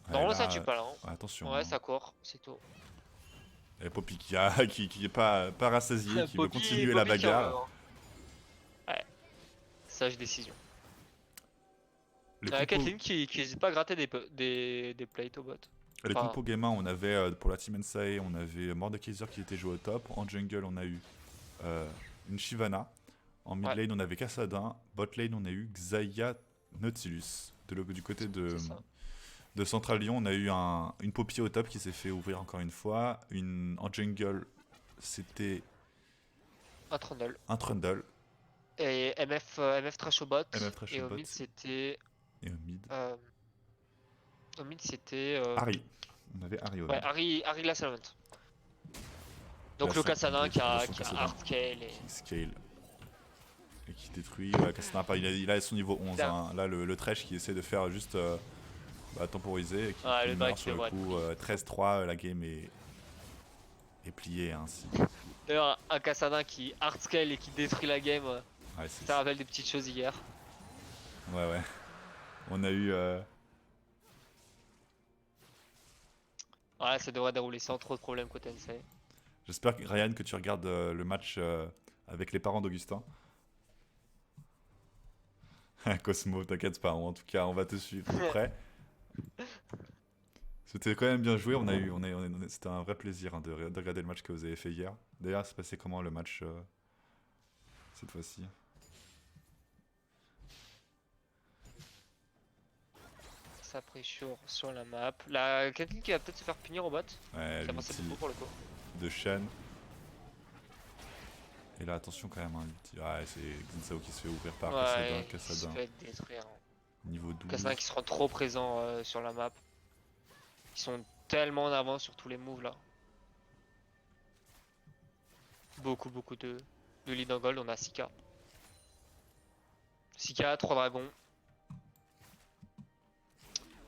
Ouais, Non, là, ça tue pas là. Hein. attention. Ouais, Hein. ça court, c'est tout. Et Poppy qui est pas rassasié, qui veut continuer la Poppy qui en veut, bagarre. hein. Ouais, sage décision. Les compos, Kathleen qui hésite pas à gratter des plates au bot. les Enfin, compos game 1, on avait pour la team Ensei, on avait Mordekaiser qui était joué au top. En jungle, on a eu une Shyvana. En mid lane, on avait Kassadin. Bot lane, on a eu Xayah Nautilus. Du côté c'est ça. de Central Lyon, on a eu une Poppy au top qui s'est fait ouvrir encore une fois. En jungle, c'était Un Trundle. un Trundle. Et MF Trash au bot. MF Trash Et au au bot. mid c'était. Et au mid, Au mid c'était. Harry. On avait Harry au Ouais, mid. Harry la Salvant. Donc Là, le ça, Kassadin qui a Kassadin. hard scale et. Qui scale. Et qui détruit. Ouais, Kassadin, pareil, il a son niveau 11. Hein. Là, le Thresh qui essaie de faire juste temporiser. Et qui Ouais, le meurt back sur le devrait coup. 13-3, la game est pliée ainsi. D'ailleurs, un Kassadin qui hard scale et qui détruit la game, Ouais, ça rappelle des petites choses hier. ouais. On a eu. Ouais, ça devrait dérouler sans trop de problèmes côté NC. J'espère, Ryan, que tu regardes le match avec les parents d'Augustin. Cosmo, t'inquiète pas, en tout cas, on va te suivre de près. C'était quand même bien joué, c'était un vrai plaisir hein, de regarder le match que vous avez fait hier. D'ailleurs, c'est passé comment le match cette fois-ci? Ça pressure sur la map. La Kathleen qui va peut-être se faire punir au bot. Ouais, Qui a passé l'ulti beaucoup pour le coup. de Shen. Et là, attention quand même, hein, l'ulti. Ouais, c'est Zinzao qui se fait ouvrir par Ouais, il se Kassadin. fait détruire. Niveau 12. Kassadin qui se rend trop présent sur la map. Ils sont tellement en avance sur tous les moves là. Beaucoup de lead en gold. On a Sika. Sika, 3 dragons.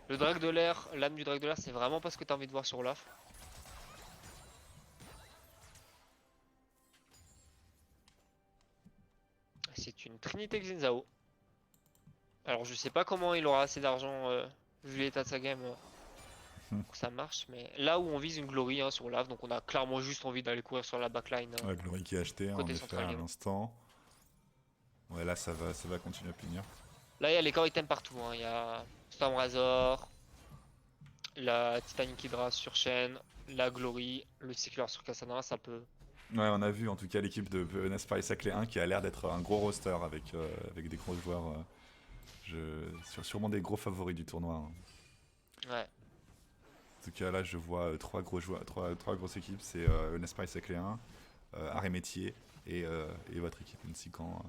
Le drag de l'air, l'âme du drag de l'air, c'est vraiment pas ce que t'as envie de voir sur Olaf. C'est une Trinité Xinzao. Alors je sais pas comment il aura assez d'argent vu l'état de sa game pour que ça marche, mais là où on vise une glory hein, sur Olaf, donc on a clairement juste envie d'aller courir sur la backline. Hein. Ouais, Glory qui est acheté, en Côté effet, central, à Lyon. l'instant. Ouais, là, ça va continuer à punir. Là il y a les core items partout, hein. Il y a Stormrazor, la Titanic Hydra sur Shen, la Glory, le Cycler sur Kassadin, ça peut... Ouais, on a vu en tout cas l'équipe de Nespa et Saclay 1 qui a l'air d'être un gros roster avec des gros joueurs Sûrement des gros favoris du tournoi, hein. Ouais. En tout cas, là, je vois trois gros joueurs, trois grosses équipes. C'est Nespa et Saclé1, Arrêt Métier et votre équipe Nsican.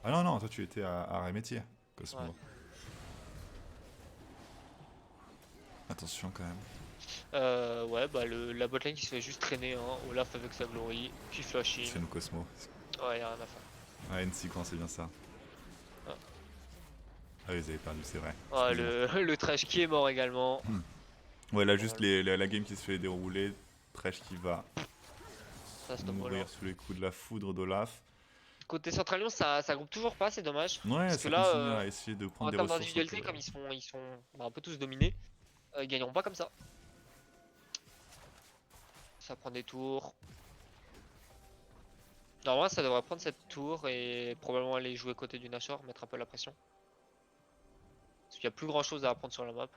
Ah non, non, toi tu étais à Arrêt Métier, Cosmo. Ouais. Attention quand même. Ouais, bah la botlane qui se fait juste traîner, hein. Olaf avec sa glory, puis flashing. C'est nous Cosmo. Ouais, y'a rien à faire. Ouais, Nsican, c'est bien ça. Ah. Ah, ils avaient perdu, c'est vrai. Ouais, Excusez-moi. le trash qui est mort également. Ouais, là, juste la game qui se fait dérouler. Thresh qui va Ça stop mourir Olaf. sous les coups de la foudre d'Olaf. Côté Central Lyon, ça groupe toujours pas, c'est dommage. Ouais, Parce que ça là, continue à essayer de prendre en des termes ressources. d'individualité, comme ils sont bah, un peu tous dominés, ils gagneront pas comme ça. Ça prend des tours. Normalement, ça devrait prendre cette tour et probablement aller jouer côté du Nashor, mettre un peu la pression. Parce qu'il y a plus grand chose à apprendre sur la map.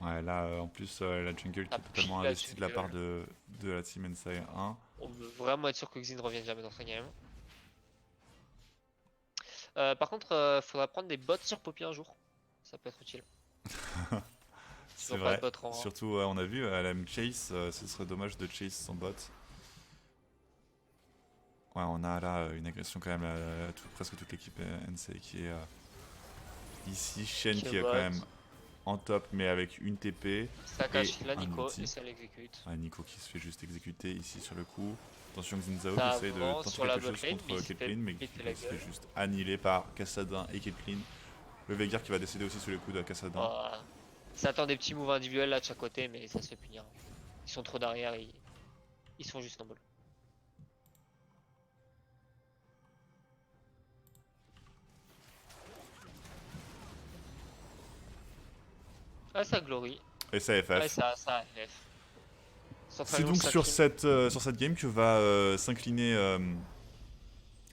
Ouais, là, en plus, la jungle qui Ah, est totalement pile la investie de la jungle. part de la team Ensai 1. On veut vraiment être sûr que Xin ne revienne jamais dans sa game. Par contre, faudra prendre des bots sur Poppy un jour. Ça peut être utile. C'est Toujours pas de vrai. bot rang, hein. Surtout, on a vu, elle aime Chase. Ce serait dommage de chase son bot. Ouais, on a là une agression quand même à presque toute l'équipe NC qui est ici. Shen Qui est qui est quand bot. même en top, mais avec une TP. Ça cache Et la un Nico ulti. et ça l'exécute. Ouais, Nico qui se fait juste exécuter ici sur le coup. Attention, Xinzao qui Ça essaye de avance tenter sur la quelque chose botlane, mais il contre se fait Caitlyn, mais péter qui la se fait gueule. juste annihiler par Kassadin et Caitlyn. Le Veigar qui va décéder aussi sous les coups de Kassadin. Voilà. Ça attend des petits moves individuels là de chaque côté, mais ça se fait punir. Ils sont trop derrière, ils sont juste en ball. Ah, ça glory. Et ça FF. Ouais, ça FF. C'est donc sur cette game que va s'incliner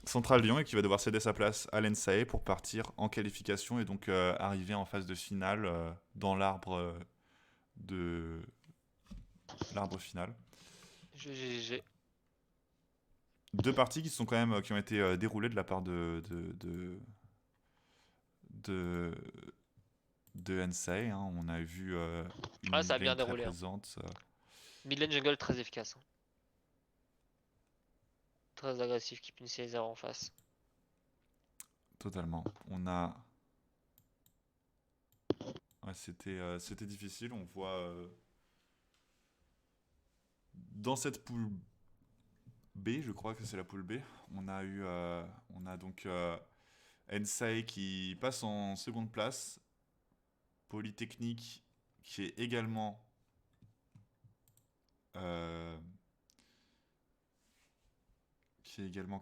Central Lyon et qui va devoir céder sa place à l'Ensae pour partir en qualification et donc arriver en phase de finale dans de l'arbre final. GG. Deux parties qui sont quand même qui ont été déroulées de la part de Ensei, hein. On a vu une Ah, ça a bien lane très déroulé, hein. présente. Mid lane jungle très efficace, hein. Très agressif qui punissait les erreurs en face. Totalement. On a. Ouais, c'était difficile. On voit dans cette poule B, je crois que c'est la poule B. On a donc Ensei qui passe en seconde place. Polytechnique qui est également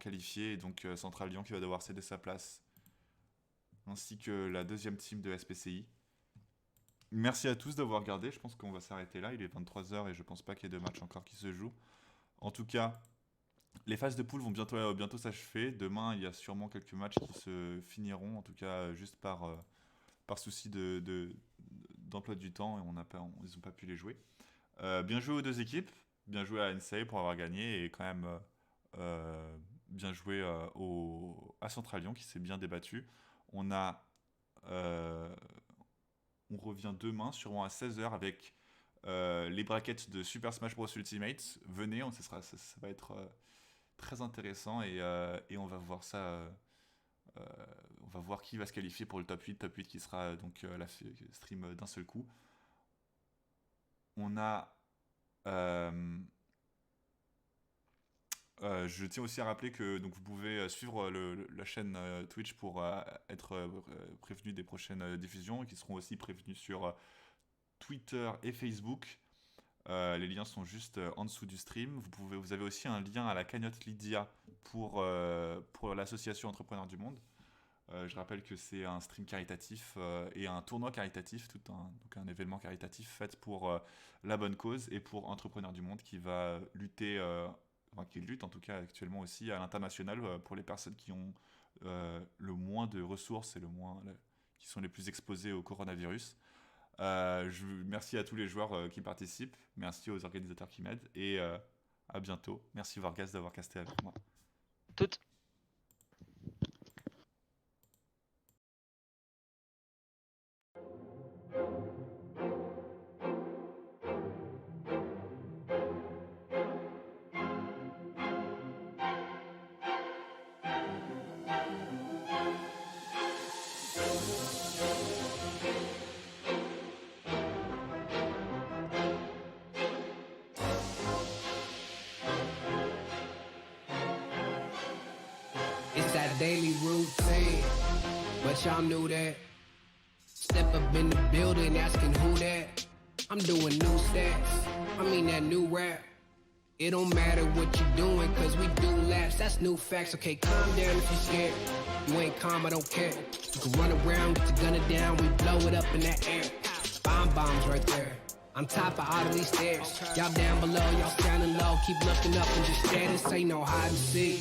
qualifié, et donc Central Lyon qui va devoir céder sa place, ainsi que la deuxième team de SPCI. Merci à tous d'avoir regardé, je pense qu'on va s'arrêter là, il est 23h et je pense pas qu'il y ait de matchs encore qui se jouent. En tout cas, les phases de poule vont bientôt s'achever. Demain, il y a sûrement quelques matchs qui se finiront, en tout cas juste par souci d'emploi du temps, et ils n'ont pas pu les jouer. Bien joué aux deux équipes, bien joué à NSA pour avoir gagné, et quand même bien joué à Central Lyon qui s'est bien débattu. On revient demain, sûrement à 16h, avec les brackets de Super Smash Bros Ultimate. Venez, ça va être très intéressant, et on va voir ça. On va voir qui va se qualifier pour le top 8 qui sera donc la stream d'un seul coup. On a je tiens aussi à rappeler que donc, vous pouvez suivre la chaîne Twitch pour être prévenu des prochaines diffusions, qui seront aussi prévenus sur Twitter et Facebook. Les liens sont juste en dessous du stream. Vous avez aussi un lien à la cagnotte Lydia pour l'association Entrepreneurs du Monde. Je rappelle que c'est un stream caritatif et un tournoi caritatif, donc un événement caritatif fait pour la bonne cause et pour Entrepreneurs du Monde qui va lutter, qui lutte en tout cas actuellement aussi à l'international pour les personnes qui ont le moins de ressources et qui sont les plus exposées au coronavirus. Merci à tous les joueurs qui participent, merci aux organisateurs qui m'aident, et à bientôt. Merci Vargas d'avoir casté avec moi. Tout. daily routine, but y'all knew that. Step up in the building, asking who that. I'm doing new stats, I mean that new rap. It don't matter what you doing, cause we do laps, that's new facts. Okay, calm down if you're scared. You ain't calm, I don't care. You can run around, get your gun down, we blow it up in that air. Bombs right there. On top of all of these stairs. Y'all down below, y'all standing low. Keep looking up and just stare. This ain't no hide and seek.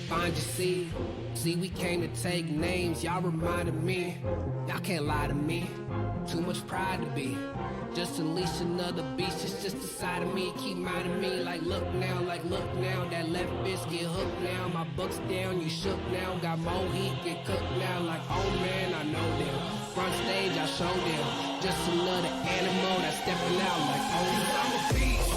Find your seed. See, we came to take names. Y'all reminded me. Y'all can't lie to me. Too much pride to be. Just unleash another beast. It's just a side of me. Keep minding me. Like look now. That left fist get hooked now. My buck's down, you shook now. Got more heat, get cooked now. Like oh man, I know them. Front stage, I show them. Just another animal that's stepping out like oh, I'm a beast.